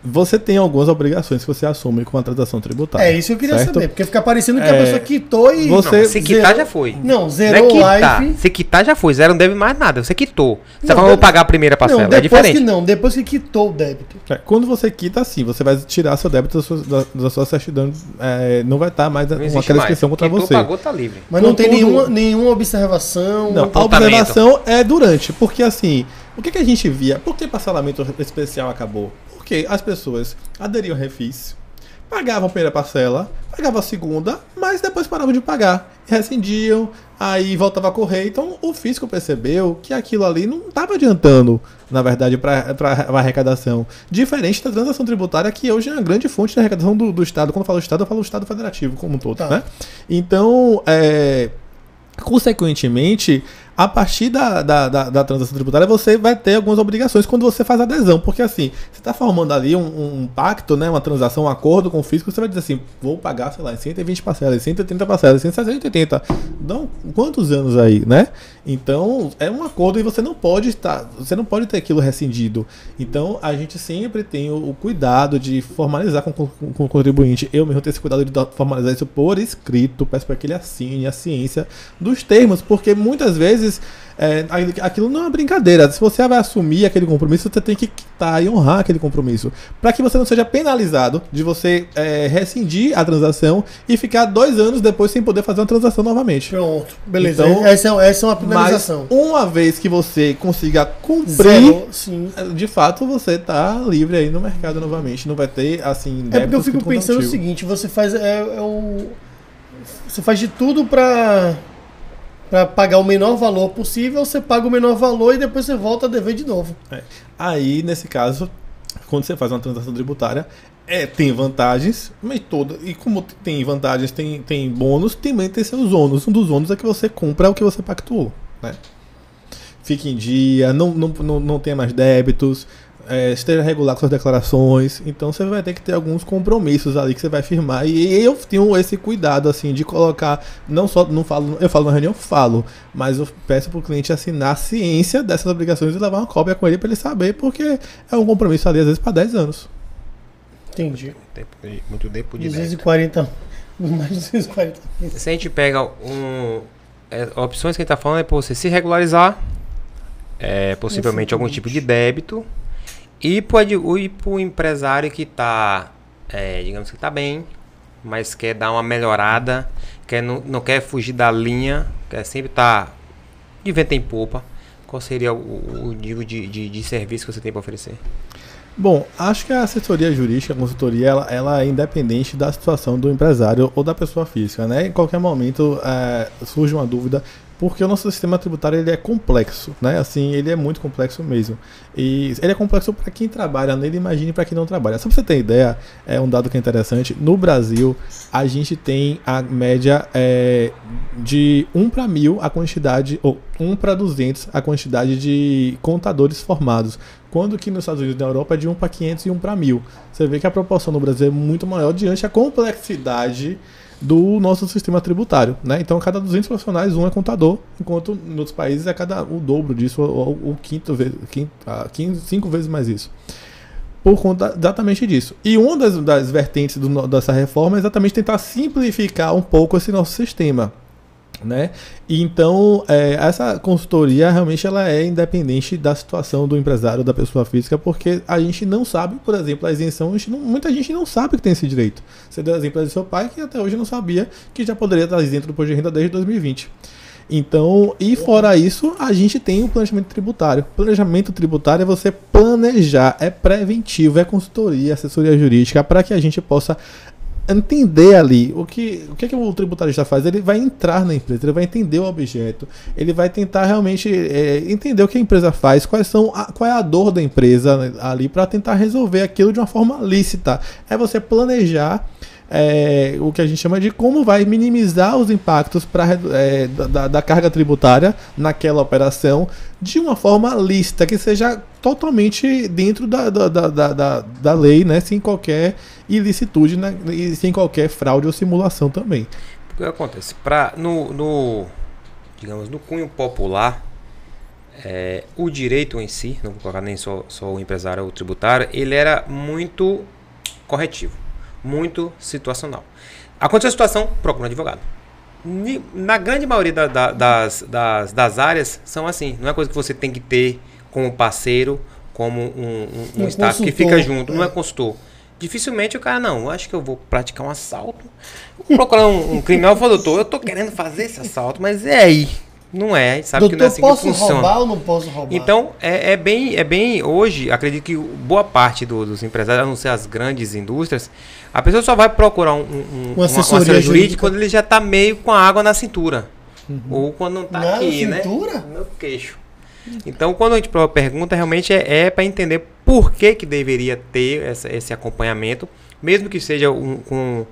C: você tem algumas obrigações que você assume com a transação tributária.
B: É isso que eu queria
C: certo?
B: saber, porque fica parecendo que a pessoa quitou e...
C: Você-
A: Não, se quitar já foi.
B: Não, zerou o
A: quitar.
B: life.
A: Se quitar já foi, zero não deve mais nada. Você quitou. Você
B: Não,
A: falou, vou pagar a primeira parcela.
B: Não,
A: É
B: depois
A: diferente.
B: que não, depois que quitou o débito.
C: Quando você quita, sim, você vai tirar seu débito da sua certidão. Não vai estar mais
A: Não
C: uma
A: existe
C: inscrição
A: mais.
C: contra
A: Quitou,
C: você.
A: pagou, tá livre.
B: Mas não tem
C: Contudo-
B: nenhuma observação.
C: Não, a
A: apontamento.
C: observação é durante, porque assim, o que a gente via? Por que parcelamento especial acabou? Porque as pessoas aderiam ao refis, pagavam a primeira parcela, pagavam a segunda, mas depois paravam de pagar. Rescindiam, aí voltava a correr. Então o fisco percebeu que aquilo ali não estava adiantando, na verdade, para a arrecadação. Diferente da transação tributária, que hoje é uma grande fonte de arrecadação do Estado. Quando eu falo Estado, eu falo Estado federativo como um todo.
B: Tá.
C: Né? Então, consequentemente, a partir da transação tributária, você vai ter algumas obrigações quando você faz adesão. Porque assim, você está formando ali um pacto, né, uma transação, um acordo com o fisco, você vai dizer assim, vou pagar, sei lá, em 120 parcelas, 130 parcelas, 180. Dão quantos anos aí, né? Então, é um acordo e você não pode ter aquilo rescindido. Então, a gente sempre tem o cuidado de formalizar com o contribuinte. Eu mesmo tenho esse cuidado de formalizar isso por escrito, peço para que ele assine a ciência dos termos, porque muitas vezes aquilo não é uma brincadeira. Se você vai assumir aquele compromisso, você tem que quitar e honrar aquele compromisso, para que você não seja penalizado de você rescindir a transação e ficar 2 anos depois sem poder fazer uma transação novamente.
B: Pronto, beleza.
C: Então,
B: essa é uma penalização.
C: Mas uma vez que você consiga cumprir,
B: Zero, sim.
C: de fato você está livre aí no mercado novamente. Não vai ter assim.
B: É porque eu fico
C: débitos
B: pensando o
C: contativos.
B: seguinte, você faz você faz de tudo pra pagar o menor valor possível, você paga o menor valor e depois você volta a dever de novo.
C: Aí, nesse caso, quando você faz uma transação tributária, tem vantagens, mas e como tem vantagens, tem bônus, também tem seus ônus. Um dos ônus é que você compra o que você pactuou, né? Fique em dia, não tenha mais débitos, esteja regular com suas declarações. Então você vai ter que ter alguns compromissos ali que você vai firmar. E eu tenho esse cuidado assim de colocar, eu falo na reunião, mas eu peço para o cliente assinar a ciência dessas obrigações e levar uma cópia com ele para ele saber, porque é um compromisso ali às vezes para 10 anos.
B: Entendi.
A: Muito tempo de
B: 240. Mais de 240.
A: Se a gente pega opções que a gente tá falando é para você se regularizar, possivelmente algum tipo de débito, e pro empresário que tá, digamos que tá bem, mas quer dar uma melhorada, não quer fugir da linha, quer sempre estar de vento em popa. Qual seria o nível de serviço que você tem para oferecer?
C: Bom, acho que a assessoria jurídica, a consultoria, ela é independente da situação do empresário ou da pessoa física, né? Em qualquer momento surge uma dúvida, porque o nosso sistema tributário ele é complexo, né? Assim, ele é muito complexo mesmo. E ele é complexo para quem trabalha nele, imagine para quem não trabalha. Só para você ter ideia, um dado que é interessante, no Brasil, a gente tem a média de 1 para 1000 a quantidade, ou 1 para 200 a quantidade de contadores formados. Quando que nos Estados Unidos e na Europa é de 1 para 500 e 1 para 1000. Você vê que a proporção no Brasil é muito maior diante da complexidade do nosso sistema tributário, né? Então, a cada 200 profissionais, um é contador, enquanto em outros países é o dobro disso, ou 5 vezes mais isso. Por conta exatamente disso. E uma das vertentes dessa reforma é exatamente tentar simplificar um pouco esse nosso sistema, né? E então, essa consultoria realmente ela é independente da situação do empresário, da pessoa física, porque a gente não sabe, por exemplo, a isenção, muita gente não sabe que tem esse direito. Você deu o exemplo do seu pai, que até hoje não sabia que já poderia estar isento do imposto de renda desde 2020. Então, e fora isso, a gente tem o planejamento tributário. Planejamento tributário é você planejar, é preventivo, é consultoria, assessoria jurídica, para que a gente possa entender ali o que o tributarista faz. Ele vai entrar na empresa, ele vai entender o objeto, ele vai tentar realmente entender o que a empresa faz, qual é a dor da empresa ali, para tentar resolver aquilo de uma forma lícita. É você planejar o que a gente chama de como vai minimizar os impactos da carga tributária naquela operação de uma forma lícita, que seja totalmente dentro da lei, né, sem qualquer ilicitude, né, e sem qualquer fraude ou simulação também.
A: O que acontece? Digamos, no cunho popular, o direito em si, não vou colocar nem só o empresário ou o tributário, ele era muito corretivo, muito situacional. Aconteceu a situação, procura um advogado. Na grande maioria das áreas são assim, não é coisa que você tem que ter como parceiro, como um staff que fica junto, não é consultor. Dificilmente o cara, não, acho que eu vou praticar um assalto, vou procurar um criminal e falar, doutor, eu tô querendo fazer esse assalto, mas aí? Não é, a gente sabe doutor, que não é assim que funciona.
B: Posso roubar ou não posso roubar?
A: Então, é bem, hoje, acredito que boa parte dos empresários, a não ser as grandes indústrias, a pessoa só vai procurar uma assessoria jurídica quando ele já está meio com a água na cintura. Ou quando não está aqui,
B: cintura?
A: Né? No queixo. Então, quando a gente pergunta, realmente é para entender por que deveria ter esse acompanhamento, mesmo que seja com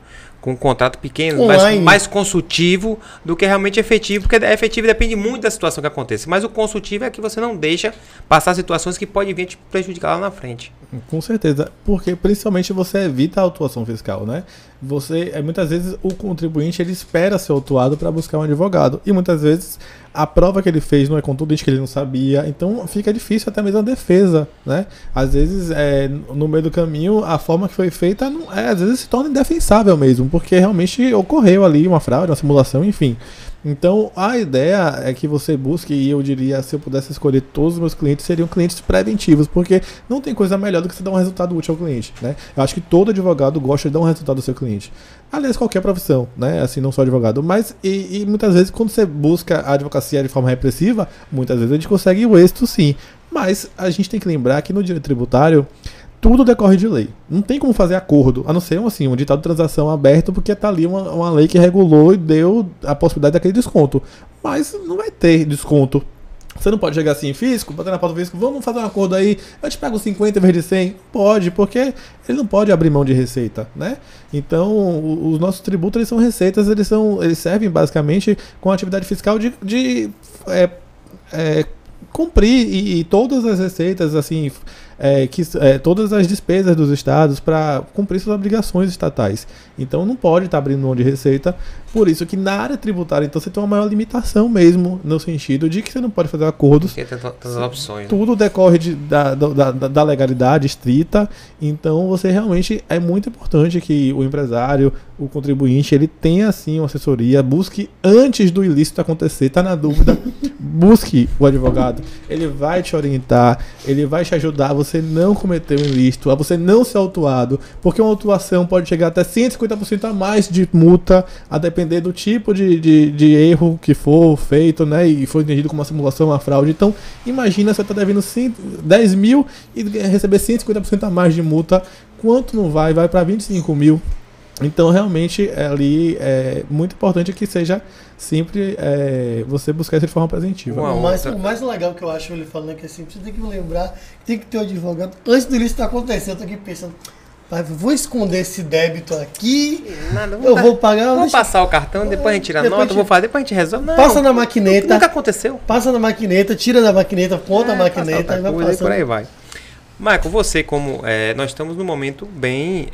A: um contrato pequeno, mais consultivo do que realmente efetivo, porque efetivo depende muito da situação que acontece. Mas o consultivo é que você não deixa passar situações que podem vir te prejudicar lá na frente.
C: Com certeza, porque principalmente você evita a autuação fiscal, né? Muitas vezes o contribuinte ele espera ser autuado para buscar um advogado e muitas vezes a prova que ele fez não é contundente, que ele não sabia, então fica difícil até mesmo a defesa, né? Às vezes, no meio do caminho, a forma que foi feita, às vezes se torna indefensável mesmo, porque realmente ocorreu ali uma fraude, uma simulação, enfim. Então, a ideia é que você busque, e eu diria, se eu pudesse escolher todos os meus clientes, seriam clientes preventivos, porque não tem coisa melhor do que você dar um resultado útil ao cliente, né? Eu acho que todo advogado gosta de dar um resultado ao seu cliente. Aliás, qualquer profissão, né? Assim, não só advogado. Mas, e muitas vezes, quando você busca a advocacia de forma repressiva, muitas vezes a gente consegue o êxito, sim. Mas a gente tem que lembrar que no direito tributário, tudo decorre de lei. Não tem como fazer acordo, a não ser assim, um ditado de transação aberto, porque está ali uma lei que regulou e deu a possibilidade daquele desconto. Mas não vai ter desconto. Você não pode chegar assim, fisco, bater na porta do fisco, vamos fazer um acordo aí, eu te pago 50 em vez de 100. Pode, porque ele não pode abrir mão de receita, né? Então, os nossos tributos, eles são receitas, eles servem basicamente com a atividade fiscal de cumprir e todas as receitas, assim, todas as despesas dos estados para cumprir suas obrigações estatais. Então não pode estar abrindo mão de receita. Por isso que na área tributária, então, você tem uma maior limitação mesmo, no sentido de que você não pode fazer acordos.
A: Tem tantas opções.
C: Tudo decorre da legalidade estrita. Então você realmente, é muito importante que o empresário, o contribuinte, ele tenha assim uma assessoria, busque antes do ilícito acontecer. Está na dúvida, busque o advogado. Ele vai te orientar, ele vai te ajudar a você não cometer um ilícito, a você não ser autuado, porque uma autuação pode chegar até 150% a mais de multa, a depender do tipo de erro que for feito, né, e foi entendido como uma simulação, uma fraude. Então, imagina você está devendo 10 mil e receber 150% a mais de multa, quanto não vai para 25 mil. Então, realmente, ali é muito importante que seja sempre você buscar isso de forma preventiva.
B: O mais legal que eu acho ele falando é que assim, você tem que lembrar que tem que ter um advogado. Antes do ilícito acontecer, eu tô aqui pensando, vou esconder esse débito aqui, vou pagar...
A: Vou passar o cartão, depois a gente tira a nota, vou fazer, depois a gente resolve. Não,
B: passa na maquineta.
A: Nunca aconteceu.
B: Passa na maquineta, tira da maquineta, ponta a maquineta e vai passando.
A: Por aí vai. Michael, você nós estamos num momento bem...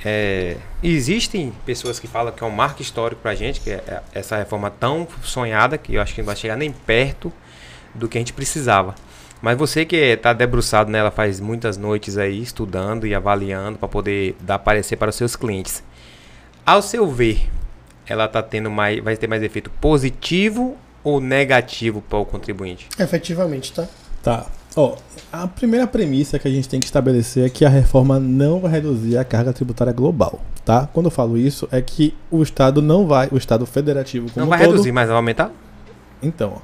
A: existem pessoas que falam que é um marco histórico pra gente, que é essa reforma tão sonhada, que eu acho que não vai chegar nem perto do que a gente precisava. Mas você que está debruçado nela faz muitas noites aí, estudando e avaliando para poder dar parecer para os seus clientes. Ao seu ver, ela vai ter mais efeito positivo ou negativo para o contribuinte?
B: Efetivamente, tá?
C: Tá. A primeira premissa que a gente tem que estabelecer é que a reforma não vai reduzir a carga tributária global, tá? Quando eu falo isso, é que o Estado o Estado federativo como
A: não vai reduzir, mas vai aumentar?
C: Então,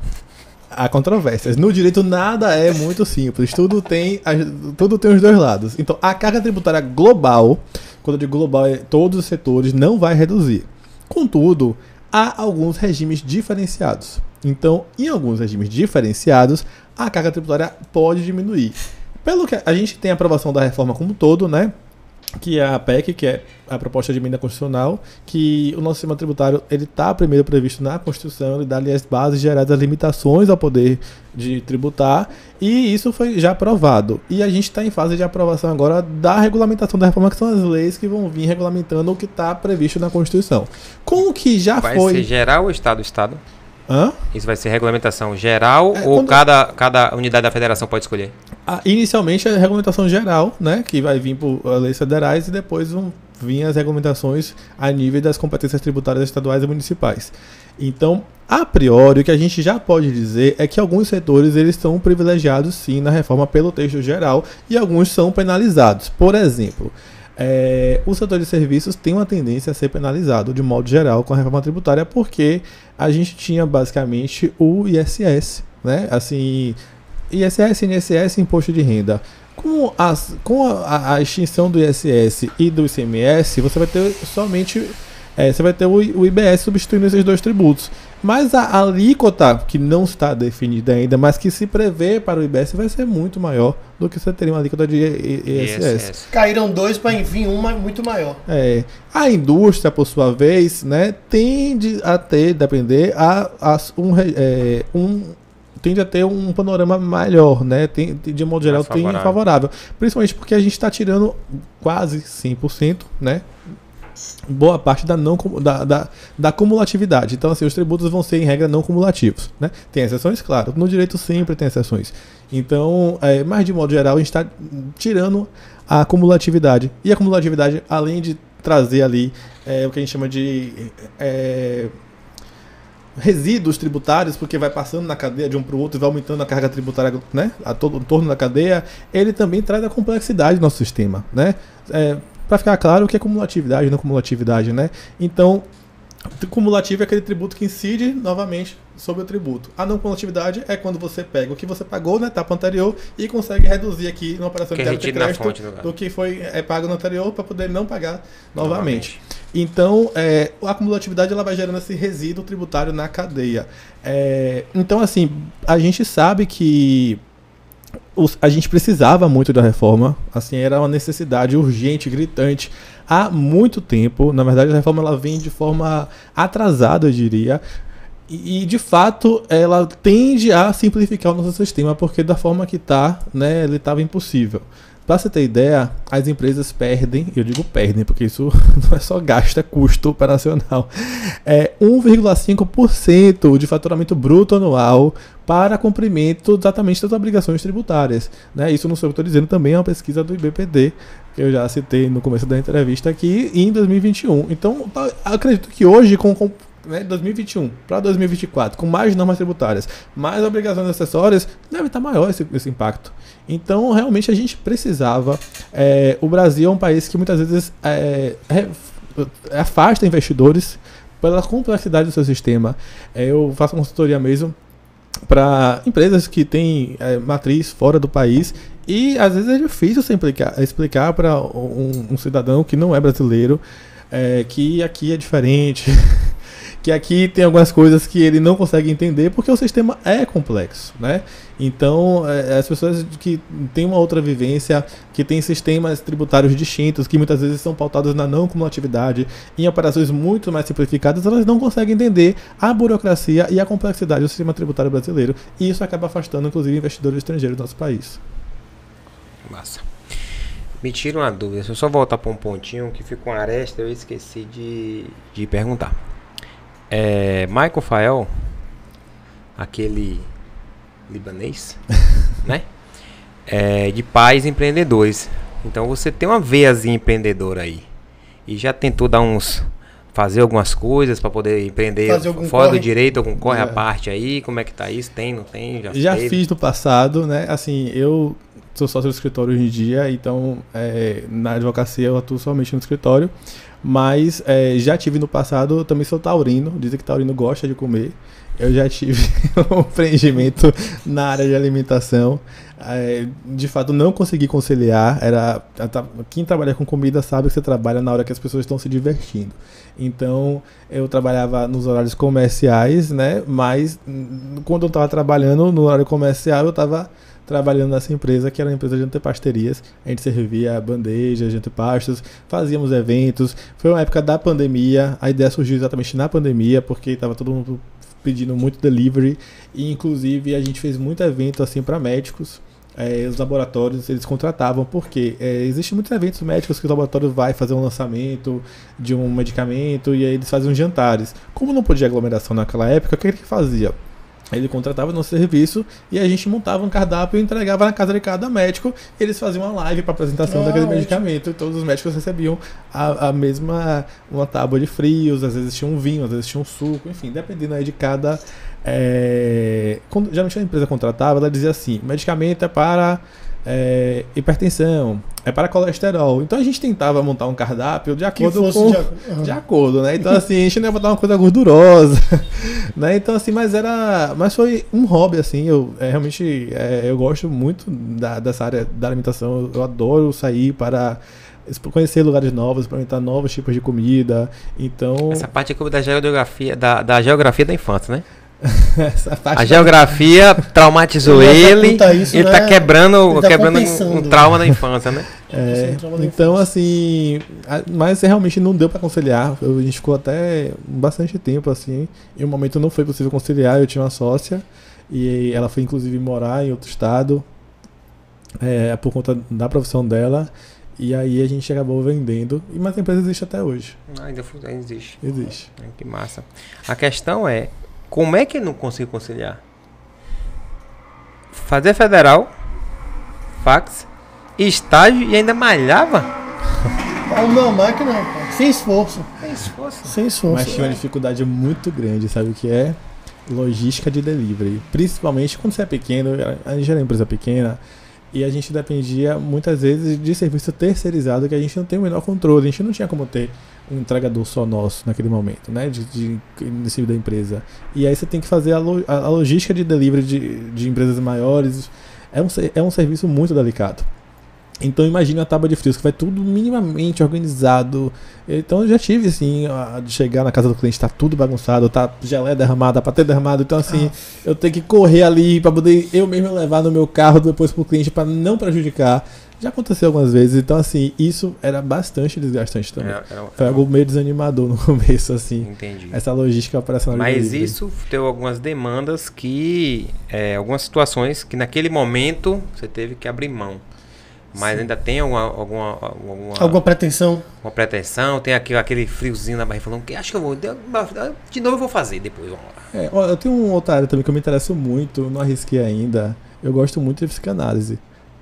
C: há controvérsias. No direito nada é muito simples, tudo tem os dois lados. Então, a carga tributária global, quando eu digo global, é todos os setores, não vai reduzir. Contudo, há alguns regimes diferenciados. Então, em alguns regimes diferenciados, a carga tributária pode diminuir. Pelo que a gente tem a aprovação da reforma como um todo, né? Que é a PEC, que é a proposta de emenda constitucional, que o nosso sistema tributário ele está primeiro previsto na Constituição, ele dá ali as bases gerais das limitações ao poder de tributar, e isso foi já aprovado. E a gente está em fase de aprovação agora da regulamentação da reforma, que são as leis que vão vir regulamentando o que está previsto na Constituição. Com o que já
A: vai ser geral ou Estado?
C: Hã?
A: Isso vai ser regulamentação geral ou
C: quando-
A: cada unidade da federação pode escolher?
C: Inicialmente a regulamentação geral, né, que vai vir por leis federais e depois vão vir as regulamentações a nível das competências tributárias estaduais e municipais. Então, a priori, o que a gente já pode dizer é que alguns setores eles estão privilegiados sim na reforma pelo texto geral e alguns são penalizados. Por exemplo, o setor de serviços tem uma tendência a ser penalizado de modo geral com a reforma tributária porque a gente tinha basicamente o ISS, né? Assim, ISS, INSS, Imposto de Renda. Com a extinção do ISS e do ICMS, você vai ter somente você vai ter o IBS substituindo esses dois tributos. Mas a alíquota, que não está definida ainda, mas que se prevê para o IBS, vai ser muito maior do que você teria uma alíquota de ISS.
B: Caíram 2 para vir um muito maior.
C: A indústria, por sua vez, né, tende a ter um panorama melhor, né? De modo geral, tem favorável. Principalmente porque a gente está tirando quase 100%, né? Boa parte da cumulatividade. Então, assim, os tributos vão ser, em regra, não cumulativos, né? Tem exceções, claro. No direito sempre tem exceções. Então, mas de modo geral, a gente está tirando a cumulatividade. E a cumulatividade, além de trazer ali o que a gente chama de resíduos tributários, porque vai passando na cadeia de um para o outro e vai aumentando a carga tributária, né, em torno da cadeia, ele também traz a complexidade do nosso sistema, né? Para ficar claro o que é cumulatividade e não cumulatividade, né? Então, cumulativo é aquele tributo que incide novamente sobre o tributo. A não cumulatividade é quando você pega o que você pagou na etapa anterior e consegue reduzir aqui numa operação de débito e crédito do que foi pago no anterior para poder não pagar novamente. Então, a cumulatividade ela vai gerando esse resíduo tributário na cadeia. Então, assim, a gente sabe que a gente precisava muito da reforma, assim, era uma necessidade urgente, gritante, há muito tempo. Na verdade, a reforma ela vem de forma atrasada, eu diria, e de fato ela tende a simplificar o nosso sistema, porque da forma que está, né, ele estava impossível. Para você ter ideia, as empresas perdem, eu digo perdem, porque isso não é só gasto, é custo operacional, 1,5% de faturamento bruto anual para cumprimento exatamente das obrigações tributárias, né? Isso não sou eu que estou dizendo, também é uma pesquisa do IBPD, que eu já citei no começo da entrevista aqui, em 2021. Então, acredito que hoje, 2021 para 2024, com mais normas tributárias, mais obrigações acessórias, deve estar maior esse impacto. Então, realmente, a gente precisava. O Brasil é um país que muitas vezes afasta investidores pela complexidade do seu sistema. Eu faço consultoria mesmo para empresas que têm matriz fora do país e às vezes é difícil você explicar para um cidadão que não é brasileiro que aqui é diferente. Que aqui tem algumas coisas que ele não consegue entender porque o sistema é complexo, né? Então, as pessoas que têm uma outra vivência, que têm sistemas tributários distintos, que muitas vezes são pautados na não cumulatividade, em operações muito mais simplificadas, elas não conseguem entender a burocracia e a complexidade do sistema tributário brasileiro. E isso acaba afastando, inclusive, investidores estrangeiros do nosso país.
A: Massa. Me tira uma dúvida, se eu só voltar para um pontinho que ficou uma aresta, eu esqueci de perguntar. Michael Fael, aquele libanês, né? De pais empreendedores. Então você tem uma veiazinha empreendedora aí. E já tentou fazer algumas coisas para poder empreender fora do direito, algum corre à parte aí? Como é que tá isso? Tem, não tem?
C: Já fiz no passado, né? Assim, eu sou sócio do escritório hoje em dia, então na advocacia eu atuo somente no escritório. Mas já tive no passado, eu também sou taurino, dizem que taurino gosta de comer. Eu já tive um empreendimento na área de alimentação. De fato, não consegui conciliar. Quem trabalha com comida sabe que você trabalha na hora que as pessoas estão se divertindo. Então, eu trabalhava nos horários comerciais, né? Mas quando eu estava trabalhando no horário comercial, eu estava trabalhando nessa empresa, que era uma empresa de antepasterias. A gente servia bandejas de antepastos, fazíamos eventos. Foi uma época da pandemia, a ideia surgiu exatamente na pandemia, porque estava todo mundo pedindo muito delivery, e inclusive a gente fez muito evento assim para médicos. os laboratórios, eles contratavam, porque existem muitos eventos médicos que o laboratório vai fazer um lançamento de um medicamento e aí eles fazem jantares. Como não podia aglomeração naquela época, o que ele fazia? Ele contratava nosso serviço e a gente montava um cardápio e entregava na casa de cada médico. E eles faziam uma live para apresentação daquele medicamento. E todos os médicos recebiam a mesma, uma tábua de frios, às vezes tinha um vinho, às vezes tinha um suco, enfim, dependendo aí de cada. Quando geralmente a empresa contratava, ela dizia assim: medicamento é para hipertensão, é para colesterol. Então a gente tentava montar um cardápio de acordo com de acordo, né? Então assim, a gente não ia botar uma coisa gordurosa, né? Então assim, mas foi um hobby assim, eu realmente eu gosto muito dessa área da alimentação, eu adoro sair para conhecer lugares novos, experimentar novos tipos de comida. Então
A: essa parte aqui da geografia da geografia da infância, né?
C: A
A: geografia traumatizou ele. Isso, ele tá quebrando um trauma da infância, né?
C: Então, assim, mas realmente não deu pra conciliar. A gente ficou até bastante tempo assim. Em um momento não foi possível conciliar. Eu tinha uma sócia e ela foi inclusive morar em outro estado por conta da profissão dela. E aí a gente acabou vendendo. Mas a empresa existe até hoje.
A: Ainda existe.
C: Existe.
A: Que massa. A questão é: como é que ele não conseguiu conciliar? Fazer federal, fax, estágio e ainda malhava?
B: Uma máquina, rapaz. Sem esforço.
C: Mas tinha uma dificuldade muito grande, sabe o que é? Logística de delivery. Principalmente quando você é pequeno, a gente era uma empresa pequena e a gente dependia muitas vezes de serviço terceirizado que a gente não tem o menor controle. A gente não tinha como ter um entregador só nosso naquele momento, né, nesse da empresa. E aí você tem que fazer a logística de delivery de empresas maiores. É um serviço muito delicado. Então imagina a tábua de frios, que vai tudo minimamente organizado. Então eu já tive assim, de chegar na casa do cliente, tá tudo bagunçado, tá geleia derramada, patê derramado. Então assim, eu tenho que correr ali para poder eu mesmo levar no meu carro depois pro cliente para não prejudicar. Já aconteceu algumas vezes, então assim, isso era bastante desgastante também. Foi algo meio desanimador no começo, assim.
A: Entendi.
C: Essa logística operacional.
A: Mas isso deu algumas demandas algumas situações que naquele momento você teve que abrir mão. Mas sim, ainda tem alguma
B: pretensão?
A: Uma pretensão, tem aquele friozinho na barriga falando que acho que eu vou. De novo eu vou fazer depois, vamos lá.
C: Eu tenho uma outra área também que eu me interesso muito, não arrisquei ainda. Eu gosto muito de psicanálise.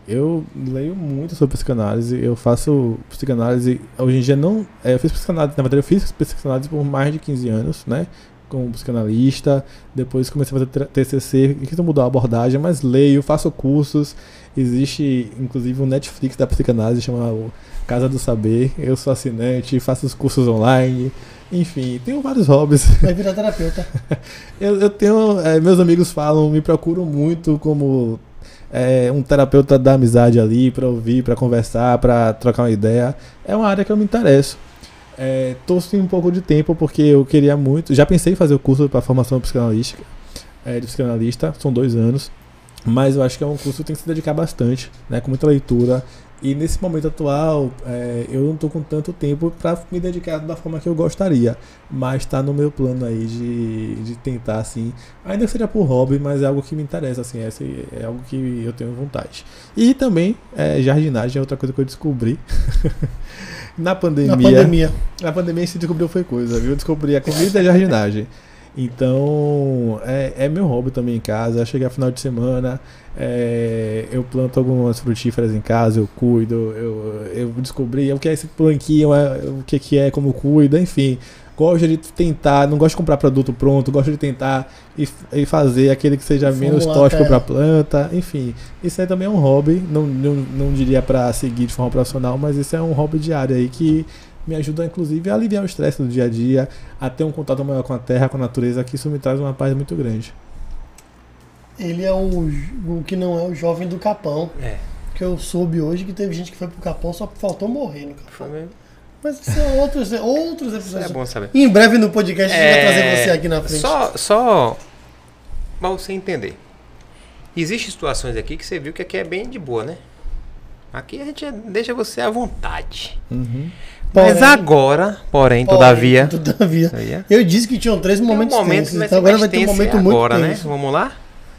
C: Eu leio muito sobre psicanálise, eu faço psicanálise, hoje em dia não, eu fiz psicanálise, na verdade eu fiz psicanálise por mais de 15 anos, né, como psicanalista, depois comecei a fazer TCC, quis mudar a abordagem, mas leio, faço cursos, existe inclusive um Netflix da psicanálise, chama Casa do Saber, eu sou assinante, faço os cursos online, enfim, tenho vários hobbies.
B: Vai virar terapeuta.
C: eu tenho, meus amigos falam, me procuram muito como um terapeuta da amizade ali, para ouvir, para conversar, para trocar uma ideia. É uma área que eu me interesso. Tô sem um pouco de tempo porque eu queria muito. Já pensei em fazer o curso para formação psicanalística, de psicanalista, são 2 anos. Mas eu acho que é um curso que tem que se dedicar bastante, né, com muita leitura. E nesse momento atual, eu não estou com tanto tempo para me dedicar da forma que eu gostaria. Mas está no meu plano aí de tentar, assim, ainda que seja por hobby, mas é algo que me interessa, assim, é algo que eu tenho vontade. E também, jardinagem é outra coisa que eu descobri. Na pandemia se descobriu foi coisa, viu? Eu descobri a comida e a jardinagem. Então, é meu hobby também em casa. Chegar final de semana, eu planto algumas frutíferas em casa, eu cuido, eu descobri o que é esse planquinho, o que é, como cuida, enfim. Gosto de tentar, não gosto de comprar produto pronto, gosto de tentar e fazer aquele que seja menos tóxico para a planta, enfim. Isso aí também é um hobby, não diria para seguir de forma profissional, mas isso é um hobby diário aí que me ajuda, inclusive, a aliviar o estresse do dia a dia, a ter um contato maior com a terra, com a natureza, que isso me traz uma paz muito grande.
B: Ele é o que não é o jovem do Capão. Que eu soube hoje que teve gente que foi pro Capão, só faltou morrer no Capão.
A: Foi mesmo.
B: Mas são outros episódios.
A: Isso é bom saber.
B: Em breve no podcast a gente vai trazer você aqui na frente.
A: Só pra você entender. Existem situações aqui que você viu que aqui é bem de boa, né? Aqui a gente deixa você à vontade.
C: Uhum.
A: Mas agora, todavia.
B: Eu disse que tinham 3 momentos tensos, então agora vai ter um momento muito tenso.
A: Né? Vamos lá?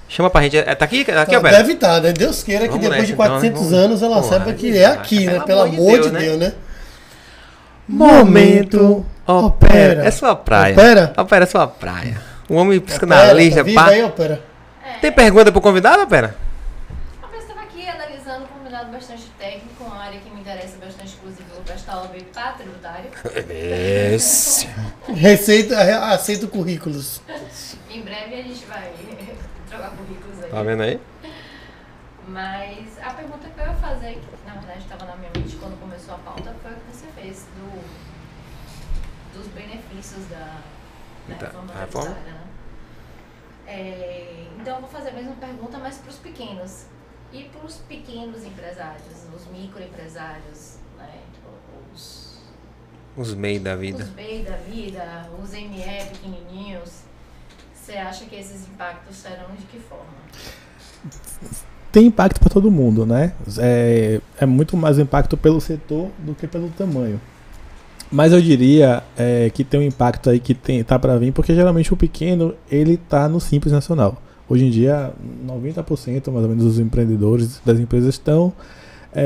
A: Chama pra gente. Tá aqui,
B: Tá,
A: Alberto?
B: deve estar, né? Deus queira que
A: Vamos
B: depois
A: nessa,
B: de 400
A: então, né?
B: anos ela
A: Vamos.
B: saiba que
A: Porra,
B: é aqui, né? Pelo amor de
A: né?
B: Deus, né?
A: Momento Opera. É sua praia.
B: Opera?
A: Opera é sua praia. O homem
B: Opera,
A: psicanalista,
B: tá vivo
A: pá.
B: aí, Opera?
A: Tem pergunta pro convidado, Opera?
D: Eu estava aqui analisando um convidado bastante técnico, uma área que me interessa bastante, inclusive vou prestar OAB para tributário.
A: Esse.
B: Aceito currículos.
D: Em breve a gente vai trocar currículos aí.
A: Tá vendo aí?
D: Mas a pergunta que eu ia fazer, que na verdade estava na minha mente quando começou a pauta, foi o que você fez dos benefícios da reforma tributária, né? Então eu vou fazer a mesma pergunta, mas para os pequenos. E para os pequenos empresários, os microempresários, né?
A: Os MEI da vida.
D: Os MEI da vida, os ME pequenininhos. Você acha que esses impactos serão de que forma?
C: Tem impacto para todo mundo, né? É muito mais impacto pelo setor do que pelo tamanho. Mas eu diria que tem um impacto aí que tá para vir, porque geralmente o pequeno, ele tá no Simples Nacional. Hoje em dia, 90% mais ou menos dos empreendedores das empresas estão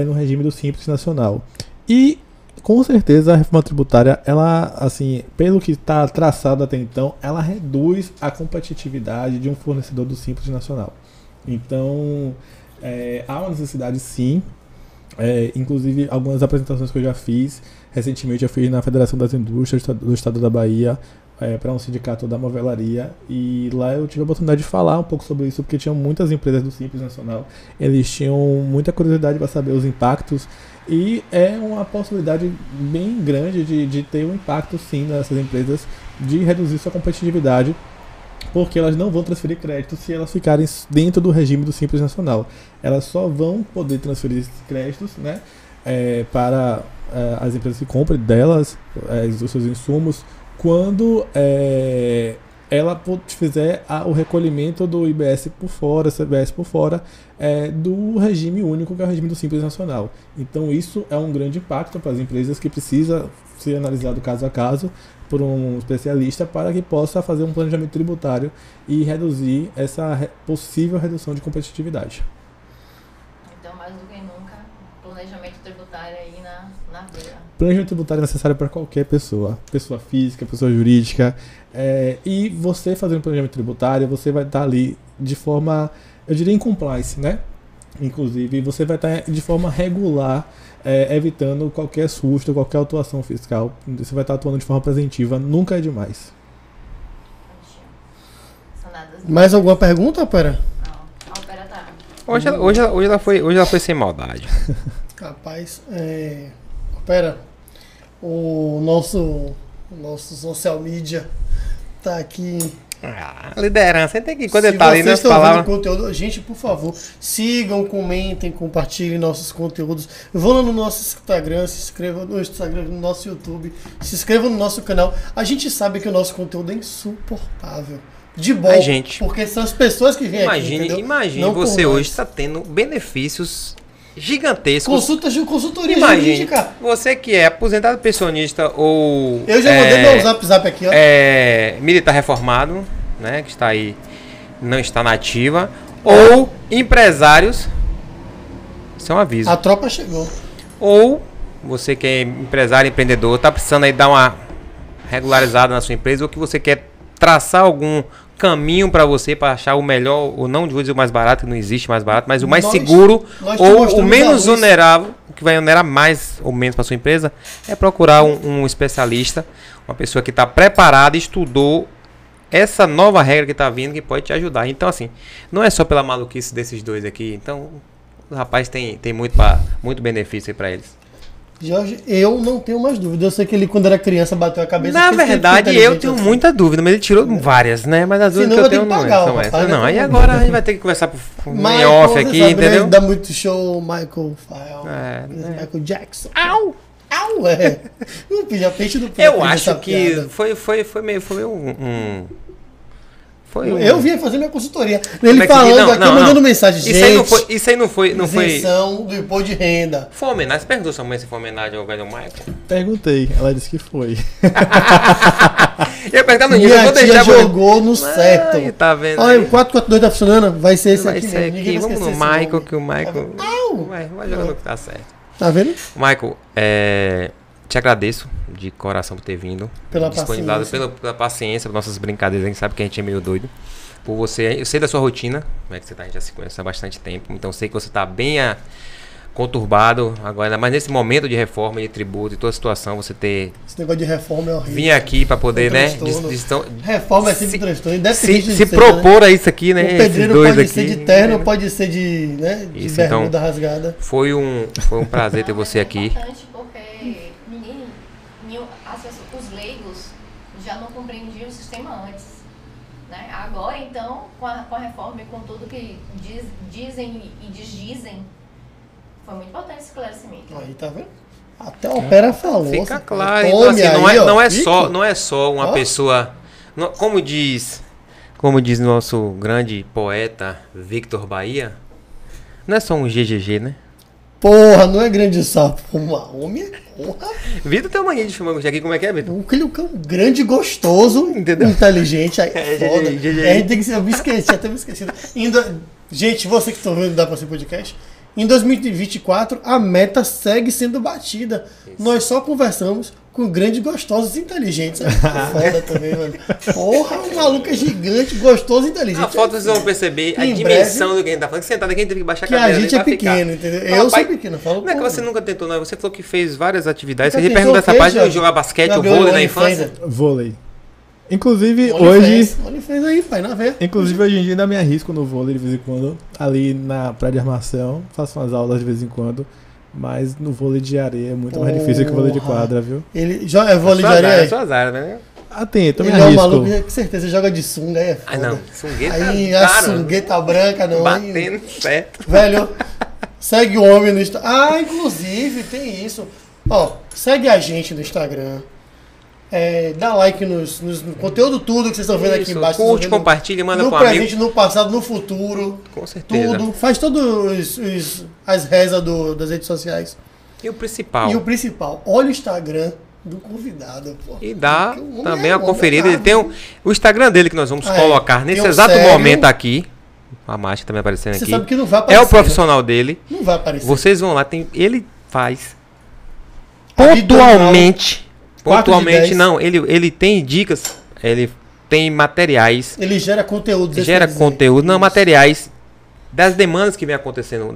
C: no regime do Simples Nacional. E com certeza a reforma tributária, ela, assim, pelo que está traçado até então, ela reduz a competitividade de um fornecedor do Simples Nacional. Então, há uma necessidade sim, inclusive algumas apresentações que eu já fiz, recentemente eu fiz na Federação das Indústrias do Estado da Bahia, para um sindicato da movelaria, e lá eu tive a oportunidade de falar um pouco sobre isso, porque tinham muitas empresas do Simples Nacional, eles tinham muita curiosidade para saber os impactos, e é uma possibilidade bem grande de ter um impacto sim nessas empresas, de reduzir sua competitividade, porque elas não vão transferir crédito se elas ficarem dentro do regime do Simples Nacional. Elas só vão poder transferir esses créditos, né, para as empresas que comprem delas os seus insumos, quando ela fizer o recolhimento do IBS por fora, CBS por fora, do regime único, que é o regime do Simples Nacional. Então isso é um grande impacto para as empresas, que precisa ser analisado caso a caso por um especialista, para que possa fazer um planejamento tributário e reduzir essa possível redução de competitividade.
D: Então, mais do que nunca, planejamento tributário aí na beira.
C: Planejamento tributário é necessário para qualquer pessoa física, pessoa jurídica, e você fazendo planejamento tributário, você vai estar ali de forma, eu diria, em compliance, né? Inclusive, você vai estar de forma regular, evitando qualquer susto, qualquer autuação fiscal. Você vai estar atuando de forma preventiva, nunca é demais.
B: Mais alguma pergunta, Opera?
D: Não, a Opera tá.
A: Hoje ela foi sem maldade.
B: Rapaz, Opera, o nosso social media tá aqui.
A: Liderança, tem que, quando
B: Se
A: ele tá ali nas
B: vocês estão vendo
A: palavras.
B: conteúdo, gente, por favor, sigam, comentem, compartilhem nossos conteúdos. Vão lá no nosso Instagram, se inscrevam no Instagram, no nosso YouTube, se inscrevam no nosso canal. A gente sabe que o nosso conteúdo é insuportável. De bom, porque são as pessoas que vêm aqui, entendeu?
A: Imagine você hoje está tendo benefícios gigantescos.
B: Consultoria
A: Imagine,
B: jurídica.
A: você que é aposentado pensionista ou...
B: Eu já mandei meu zap aqui, ó.
A: Militar reformado, né, que está aí, não está na ativa, ou empresários, isso é um aviso.
B: A tropa chegou.
A: Ou você que é empresário, empreendedor, está precisando aí dar uma regularizada na sua empresa, ou que você quer traçar algum caminho para você, para achar o melhor, ou não vou dizer o mais barato, que não existe mais barato, mas o mais seguro, ou o menos onerável, o que vai onerar mais ou menos para sua empresa, é procurar um especialista, uma pessoa que está preparada, estudou essa nova regra que está vindo, que pode te ajudar. Então, assim, não é só pela maluquice desses dois aqui. Então, o rapaz tem muito benefício aí para eles.
B: Jorge, eu não tenho mais dúvida. Eu sei que ele, quando era criança, bateu a cabeça.
A: Na verdade, eu tenho muita dúvida, mas ele tirou várias, né? Mas as dúvidas que eu tenho não são essas. Não, aí agora a gente vai ter que conversar em off aqui, entendeu?
B: Dá muito show, Michael Michael Jackson.
A: Au!
B: Já peixe do
A: eu acho que foi meio
B: Eu vim fazer minha consultoria. Ele falando aqui, mandando mensagem.
A: Isso aí não foi.
B: Isenção do imposto de renda.
A: Foi homenagem. Você perguntou sua mãe se foi homenagem ao velho Michael?
C: Perguntei, ela disse que foi.
A: Eu perguntar no nível, eu
B: Minha
A: vou
B: tia
A: deixar pra-
B: jogou no certo.
A: Ai, tá vendo?
B: Olha,
A: aí?
B: o 442 tá funcionando? Vai ser esse
A: Vai
B: aqui
A: ser
B: mesmo. Ninguém
A: aqui.
B: vai
A: Vamos no
B: esquecer esse
A: Michael,
B: nome.
A: que o Michael.
B: Au!
A: Vai jogando que tá certo.
B: Tá vendo?
A: Michael, te agradeço de coração por ter vindo.
B: Pela
A: Disponibilizado
B: paciência.
A: pela paciência, por nossas brincadeiras. A gente sabe que a gente é meio doido. Por você, eu sei da sua rotina, como é que você tá, a gente já se conhece há bastante tempo. Então sei que você tá bem conturbado agora, ainda mais nesse momento de reforma, de tributo e toda a situação, você ter
B: Esse negócio de reforma é horrível.
A: vir aqui para poder, né?
B: Transtorno. Reforma é sempre
A: se-
B: transtorno. Independente
A: Se,
B: de
A: se
B: ser,
A: propor a isso aqui,
B: né?
A: né?
B: O
A: esses
B: pedreiro
A: dois
B: pode
A: aqui,
B: ser de terno,
A: né?
B: pode ser de, né, de
A: Isso,
B: bermuda
A: então.
B: rasgada.
A: Foi um prazer ter
D: Não,
A: você
D: é
A: aqui.
D: importante porque os leigos já não compreendiam o sistema antes. Né? Agora, então, com a reforma e com tudo que dizem e desdizem, foi muito importante esse esclarecimento.
B: Aí, tá vendo? Até a Opera falou.
A: Fica
B: assim,
A: claro,
B: tome
A: então, assim,
B: aí, ó,
A: não é só uma
B: Ó.
A: pessoa, como diz nosso grande poeta Victor Bahia, não é só um GGG, né?
B: Porra, não é grande sapo. Uma homem, porra.
A: Vitor tem uma mania de chamar você aqui, como é que é, Vitor?
B: Aquele cão grande, gostoso,
A: Entendeu?
B: inteligente, aí
A: É,
B: foda.
A: GG.
B: A gente tem que ser, eu me esqueci, até me esqueci. Gente, você que tá vendo, dá pra ser podcast. Em 2024, a meta segue sendo batida. Nós só conversamos com grandes, gostosos e inteligentes. É foda também, mano. Porra, o maluco é gigante, gostoso e inteligente.
A: Na foto vocês vão perceber a
B: Em
A: dimensão do que a gente tá falando. Que sentado aqui, a gente teve que baixar a
B: Que a
A: cadeira.
B: gente
A: ali
B: é
A: pra ficar.
B: pequeno, entendeu?
A: Não,
B: Eu
A: rapaz,
B: sou pequeno, eu falo.
A: Como é que
B: pô,
A: você nunca tentou, não? Você falou que fez várias atividades.
B: Nunca
A: Você
B: tentou
A: pergunta
B: o
A: essa
B: quê,
A: parte de
B: Jorge?
A: jogar basquete ou
B: Gabriel,
A: vôlei na
B: OnlyFans,
A: infância?
C: Vôlei. Inclusive,
B: OnlyFans aí, pai, na veia.
C: Inclusive, hoje em dia ainda me arrisco no vôlei de vez em quando. Ali na praia de armação, faço umas aulas de vez em quando. Mas no vôlei de areia é muito mais difícil que o vôlei de
B: Porra.
C: quadra, viu?
B: Ele é vôlei de areia.
A: Suas áreas, né?
C: Atento, me
B: Ele é um
C: arrisco.
B: maluco, com certeza joga de sunga, aí é foda.
A: Ah, não. Sungueta,
B: Aí a
A: cara,
B: sungueta branca não. aí-
A: batendo certo.
B: Velho, segue o homem no Instagram. Ah, inclusive, tem isso. Ó, segue a gente no Instagram. Dá like no conteúdo tudo que vocês estão vendo aqui
A: Isso,
B: embaixo.
A: curte,
B: vocês estão vendo
A: compartilha, manda
B: no
A: pro
B: presente,
A: amigo.
B: no passado, no futuro.
A: Com certeza.
B: Tudo. Faz todas as rezas das redes sociais.
A: E o principal.
B: E o principal, olha o Instagram do convidado, pô.
A: E dá
B: Porque o homem
A: também
B: é
A: a
B: homem,
A: conferida.
B: é
A: Ele tem o Instagram dele que nós vamos
B: Ah, é.
A: colocar nesse
B: Tem um
A: exato
B: sério.
A: momento aqui. A Márcia também aparecendo
B: Você
A: aqui.
B: sabe que não vai
A: É
B: aparecer.
A: o profissional dele.
B: Não vai aparecer.
A: Vocês vão lá, ele faz
B: Abdominal,
A: pontualmente.
B: 4 de
A: Pontualmente
B: 10.
A: não, ele tem dicas, ele tem materiais,
B: Ele gera conteúdo.
A: gera conteúdo, não, materiais das demandas que vem acontecendo,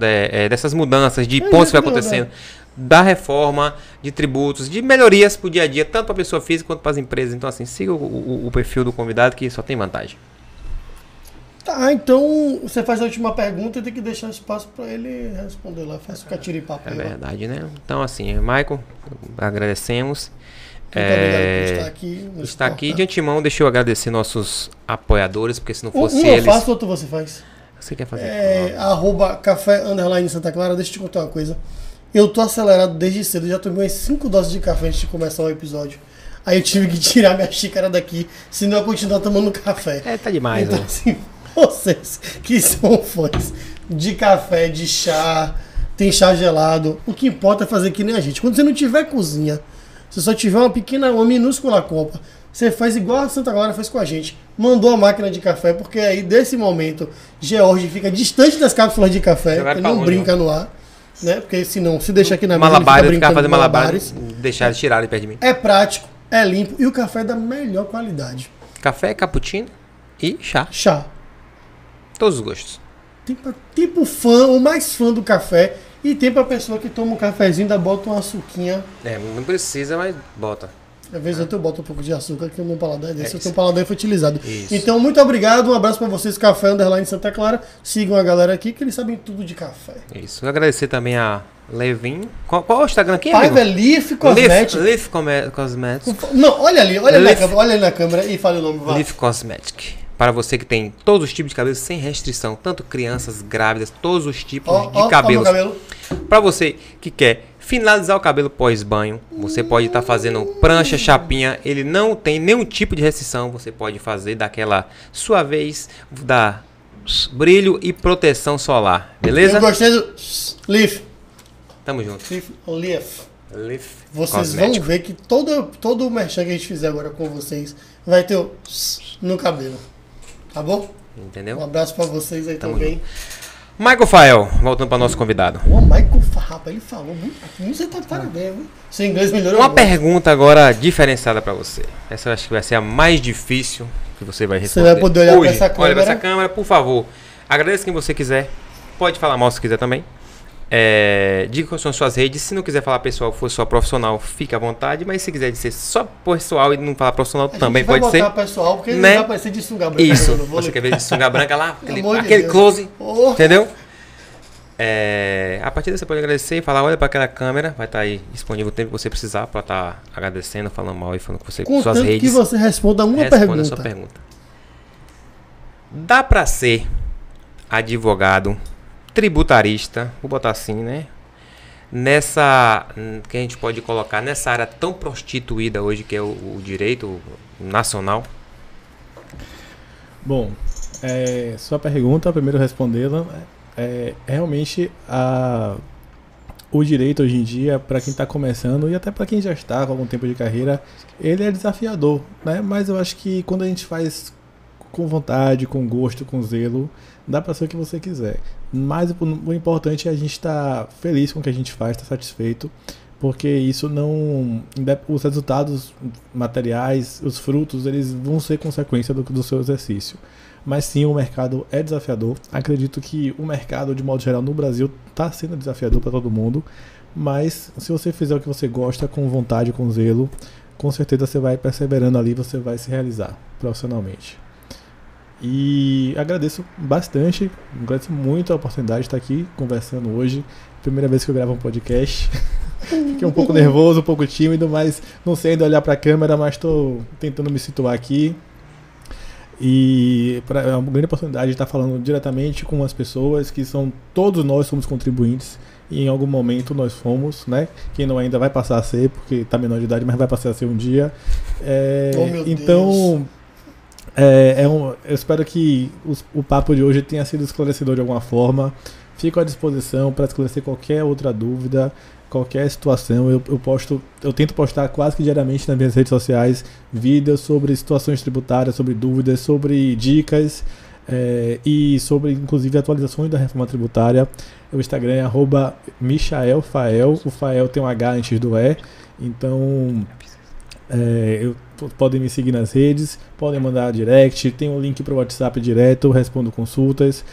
A: dessas mudanças, de pontos que vai acontecendo, da reforma, de tributos, de melhorias pro dia a dia, tanto para a pessoa física quanto para as empresas. Então, assim, siga o perfil do convidado que só tem vantagem.
B: Tá, então você faz a última pergunta e tem que deixar espaço pra ele responder lá. Faz o catiripapo
A: É
B: aí, ó.
A: verdade, né? Então, assim, Michael, agradecemos.
B: Muito obrigado por estar aqui. nos
A: Está aqui
B: cortar.
A: de antemão, deixa eu agradecer nossos apoiadores, porque se não
B: Um
A: fosse
B: eu
A: eles.
B: faço, outro você faz.
A: Você quer fazer?
B: @café_Santa Clara. Deixa eu te contar uma coisa. Eu tô acelerado desde cedo. Já tomei umas 5 doses de café antes de começar o episódio. Aí eu tive que tirar minha xícara daqui, senão eu continuar tomando café.
A: Tá demais,
B: Então,
A: né?
B: assim, vocês que são fãs de café, de chá, tem chá gelado, o que importa é fazer que nem a gente. Quando você não tiver cozinha, se só tiver uma minúscula copa, você faz igual a Santa Clara fez com a gente. Mandou a máquina de café, porque aí, desse momento, George fica distante das cápsulas de café,
A: Jogar
B: ele
A: pra
B: não
A: longe,
B: brinca no ar, né? Porque senão, se deixar aqui na mesa,
A: Malabares,
B: ele
A: ficar
B: fica
A: fazendo
B: brincando
A: malabares, deixar eles tirarem perto de mim.
B: É prático, é limpo e o café é da melhor qualidade.
A: Café, cappuccino e chá.
B: Chá.
A: Todos os gostos.
B: Tem pra tipo fã, o mais fã do café. E tem pra pessoa que toma um cafezinho, ainda bota uma açuquinha.
A: Não precisa, mas bota.
B: Às vezes eu boto um pouco de açúcar, que o meu paladar é desse.
A: É
B: Eu tenho um paladar infantilizado.
A: Isso.
B: Então, muito obrigado. Um abraço pra vocês, Café Underline Santa Clara. Sigam a galera aqui, que eles sabem tudo de café.
A: Isso. Eu agradecer também a Levin. Qual é o Instagram aqui,
B: Pai,
A: amigo?
B: velho, Leaf Cosmetics.
A: Leaf Cosmetics.
B: Não, olha ali
A: Leaf.
B: olha ali na câmera e fala o nome. Vai.
A: Leaf Cosmetic. Para você que tem todos os tipos de cabelo sem restrição, tanto crianças, grávidas, todos os tipos de
B: Ó,
A: cabelos.
B: meu cabelo.
A: Para você que quer finalizar o cabelo pós-banho, você pode estar fazendo prancha, chapinha, ele não tem nenhum tipo de restrição, você pode fazer daquela sua vez, da brilho e proteção solar, beleza?
B: Eu gostei do Leaf.
A: Tamo junto.
B: Leaf.
A: Leaf
B: Vocês
A: Cosmético.
B: vão ver que todo o merchan que a gente fizer agora com vocês vai ter o no cabelo. Tá bom?
A: Entendeu?
B: Um abraço pra vocês aí
A: Tamo
B: também.
A: Michael Fael, voltando para nosso convidado.
B: O Michael Farrapa, ele falou muito. Você tá de parabéns, viu? Seu inglês melhorou.
A: Uma
B: agora.
A: pergunta agora diferenciada para você. Essa eu acho que vai ser a mais difícil que você vai responder.
B: Você vai poder olhar
A: hoje.
B: pra essa câmera.
A: Olha para essa câmera, por favor. Agradeça quem você quiser. Pode falar mal se quiser também. Diga quais são as suas redes. Se não quiser falar pessoal, for só profissional, fique à vontade. Mas se quiser dizer só pessoal e não falar profissional, também pode ser.
B: Pessoal, porque ele
A: Né?
B: não vai aparecer de sunga branca.
A: Isso.
B: no vôlei.
A: Você quer ver de sunga branca lá?
B: amor de
A: Aquele
B: Deus.
A: close.
B: Oh.
A: Entendeu? A partir daí você pode agradecer e falar, olha para aquela câmera, vai estar aí disponível o tempo que você precisar para estar agradecendo, falando mal e falando com você com suas
B: Contanto
A: redes.
B: que você responda uma
A: Responda
B: pergunta.
A: a sua pergunta. Dá para ser advogado, tributarista, vou botar assim, né? Nessa, que a gente pode colocar, nessa área tão prostituída hoje que é o direito nacional?
C: Bom, sua pergunta, primeiro respondê-la, realmente o direito hoje em dia, para quem está começando e até para quem já está com algum tempo de carreira, ele é desafiador, né? Mas eu acho que quando a gente faz com vontade, com gosto, com zelo, dá para ser o que você quiser. Mas o importante é a gente estar feliz com o que a gente faz, estar satisfeito, porque isso não... Os resultados materiais, os frutos, eles vão ser consequência do seu exercício. Mas sim, o mercado é desafiador. Acredito que o mercado, de modo geral, no Brasil, está sendo desafiador para todo mundo. Mas se você fizer o que você gosta, com vontade, com zelo, com certeza você vai perseverando ali, você vai se realizar profissionalmente. E agradeço bastante, agradeço muito a oportunidade de estar aqui conversando hoje. Primeira vez que eu gravo um podcast. Fiquei um pouco nervoso, um pouco tímido, mas não sei ainda olhar para a câmera, mas estou tentando me situar aqui. E é uma grande oportunidade de estar falando diretamente com as pessoas que todos nós somos contribuintes. E em algum momento nós fomos, né? Quem não ainda vai passar a ser, porque está menor de idade, mas vai passar a ser um dia.
B: Oh, meu
C: então...
B: Deus.
C: Eu espero que o papo de hoje tenha sido esclarecedor de alguma forma. Fico à disposição para esclarecer qualquer outra dúvida, qualquer situação. Eu tento postar quase que diariamente nas minhas redes sociais vídeos sobre situações tributárias, sobre dúvidas, sobre dicas e sobre inclusive atualizações da reforma tributária. O Instagram é @michaelfael. O Fael tem um H antes do E. Então podem me seguir nas redes, podem mandar direct, tem um link para o WhatsApp direto, eu respondo consultas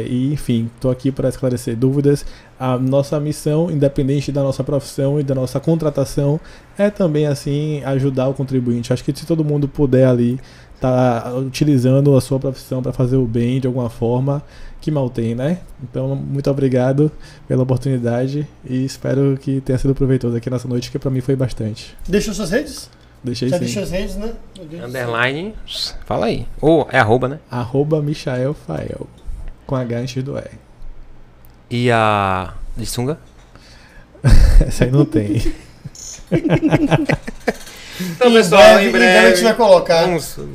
C: e enfim, estou aqui para esclarecer dúvidas. A nossa missão, independente da nossa profissão e da nossa contratação, é também assim ajudar o contribuinte. Acho que se todo mundo puder ali estar utilizando a sua profissão para fazer o bem de alguma forma, que mal tem, né? Então, muito obrigado pela oportunidade e espero que tenha sido proveitoso aqui nessa noite, que para mim foi bastante.
B: Deixou suas redes?
C: Deixei
B: Já
C: sim.
B: deixou as redes, né?
A: Underline, fala aí. Ou é arroba, né?
C: @michaelfael, com H antes do E.
A: E a de sunga?
C: Essa aí não tem.
A: Então, pessoal, em breve
B: a gente vai colocar.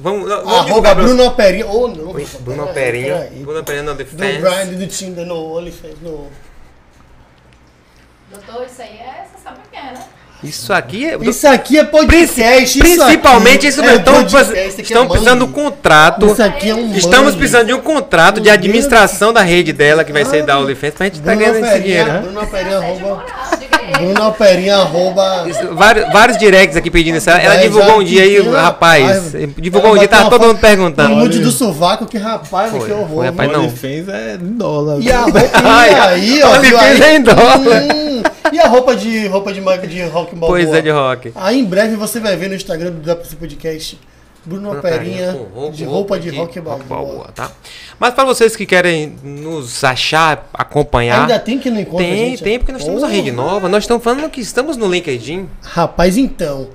A: Vamos
B: Arroba Bruno Operinha. Ou não.
A: Bruno Operinha.
B: Peraí.
A: Bruno Operinha no
B: Do
A: Defense.
B: Grind, do Tinder, no OnlyFans, no...
D: Doutor, isso aí você sabe o que é, né?
A: Isso aqui é.
B: Isso aqui é podcast.
A: Principalmente isso mesmo.
B: podcast,
A: Estamos precisando de um contrato.
B: Isso aqui é um
A: Estamos
B: money.
A: precisando de um contrato de
B: Meu
A: administração da rede dela, que vai ser da OnlyFans, pra gente estar ganhando esse dinheiro. Né?
B: Bruno Operinha,
D: Assédio
B: arroba...
D: moral, diga aí.
B: Bruno Operinha, arroba...
A: Vários directs aqui pedindo isso. Ela
B: Vai,
A: divulgou
B: já
A: um dia aí,
B: que tem,
A: rapaz.
B: rapaz.
A: Divulgou um dia, tava todo mundo perguntando.
B: Um nude do sovaco, que rapaz,
A: Foi,
B: que horror.
A: foi, rapaz,
B: mano.
A: não.
C: OnlyFans é em dólar.
B: E a roupa,
A: Ai,
B: e aí, ó.
A: OnlyFans
B: viu aí?
A: é em dólar.
B: E a roupa de rock balboa?
A: Pois é, de rock.
B: Aí em breve você vai ver no Instagram do WC Podcast Bruno Operinha de roupa de rock balboa.
A: Tá? Mas para vocês que querem nos achar, acompanhar.
B: Ainda tem que não encontra, gente?
A: Tem, porque nós temos uma rede nova. Nós estamos falando que estamos no LinkedIn.
B: Rapaz, então,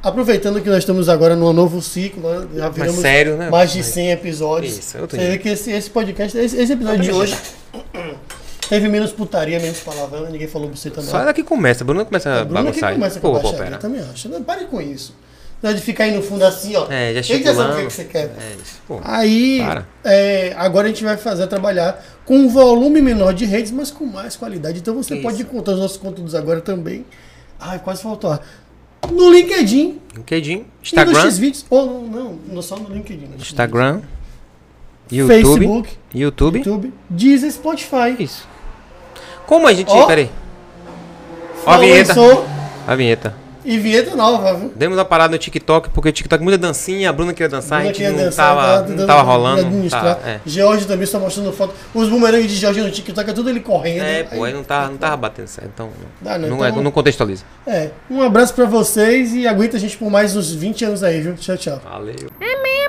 B: aproveitando que nós estamos agora num novo ciclo, né? Já viramos
A: sério, né?
B: mais de 100 episódios.
A: Isso, eu tô
B: Você vê que esse podcast, esse episódio de hoje teve menos putaria, menos palavrão, ninguém falou pra você também.
A: Só ela que começa. Bruno começa a
B: Bruno que
A: bagunçar.
B: começa com a baixaria,
A: pera.
B: eu também acho. Não, pare com isso. Não é de ficar aí no fundo assim, ó.
A: Já
B: Ele já sabe o
A: estimulando.
B: que você quer.
A: Isso. Pô,
B: Aí,
A: para.
B: agora a gente vai trabalhar com um volume menor de redes, mas com mais qualidade. Então você
A: Isso.
B: pode encontrar os nossos conteúdos agora também. Ai, quase faltou. No LinkedIn.
A: LinkedIn,
B: E no
A: Instagram,
B: Xvideos. Ou não, só no LinkedIn. No
A: Instagram, YouTube,
B: Facebook,
A: YouTube.
B: YouTube, Deezer, Spotify.
A: Isso. Como a gente...
B: Ó.
A: Peraí. Ó a
B: Falou em
A: vinheta.
B: som
A: A vinheta.
B: e vinheta nova, viu?
A: Demos uma parada no TikTok, porque o TikTok é muita dancinha, a Bruna queria dançar, a
B: Bruna
A: gente
B: queria
A: não,
B: dançar,
A: tava,
B: tentando
A: não tava rolando.
B: administrar.
A: Tá, é.
B: George também está mostrando foto. Os bumerangues de George no TikTok é tudo ele correndo.
A: Pô, aí não tava batendo certo, então
B: Dá, né?
A: não,
B: Então-
A: não contextualiza.
B: Um abraço pra vocês e aguenta a gente por mais uns 20 anos aí, viu? Tchau, tchau.
A: Valeu.
D: É mesmo?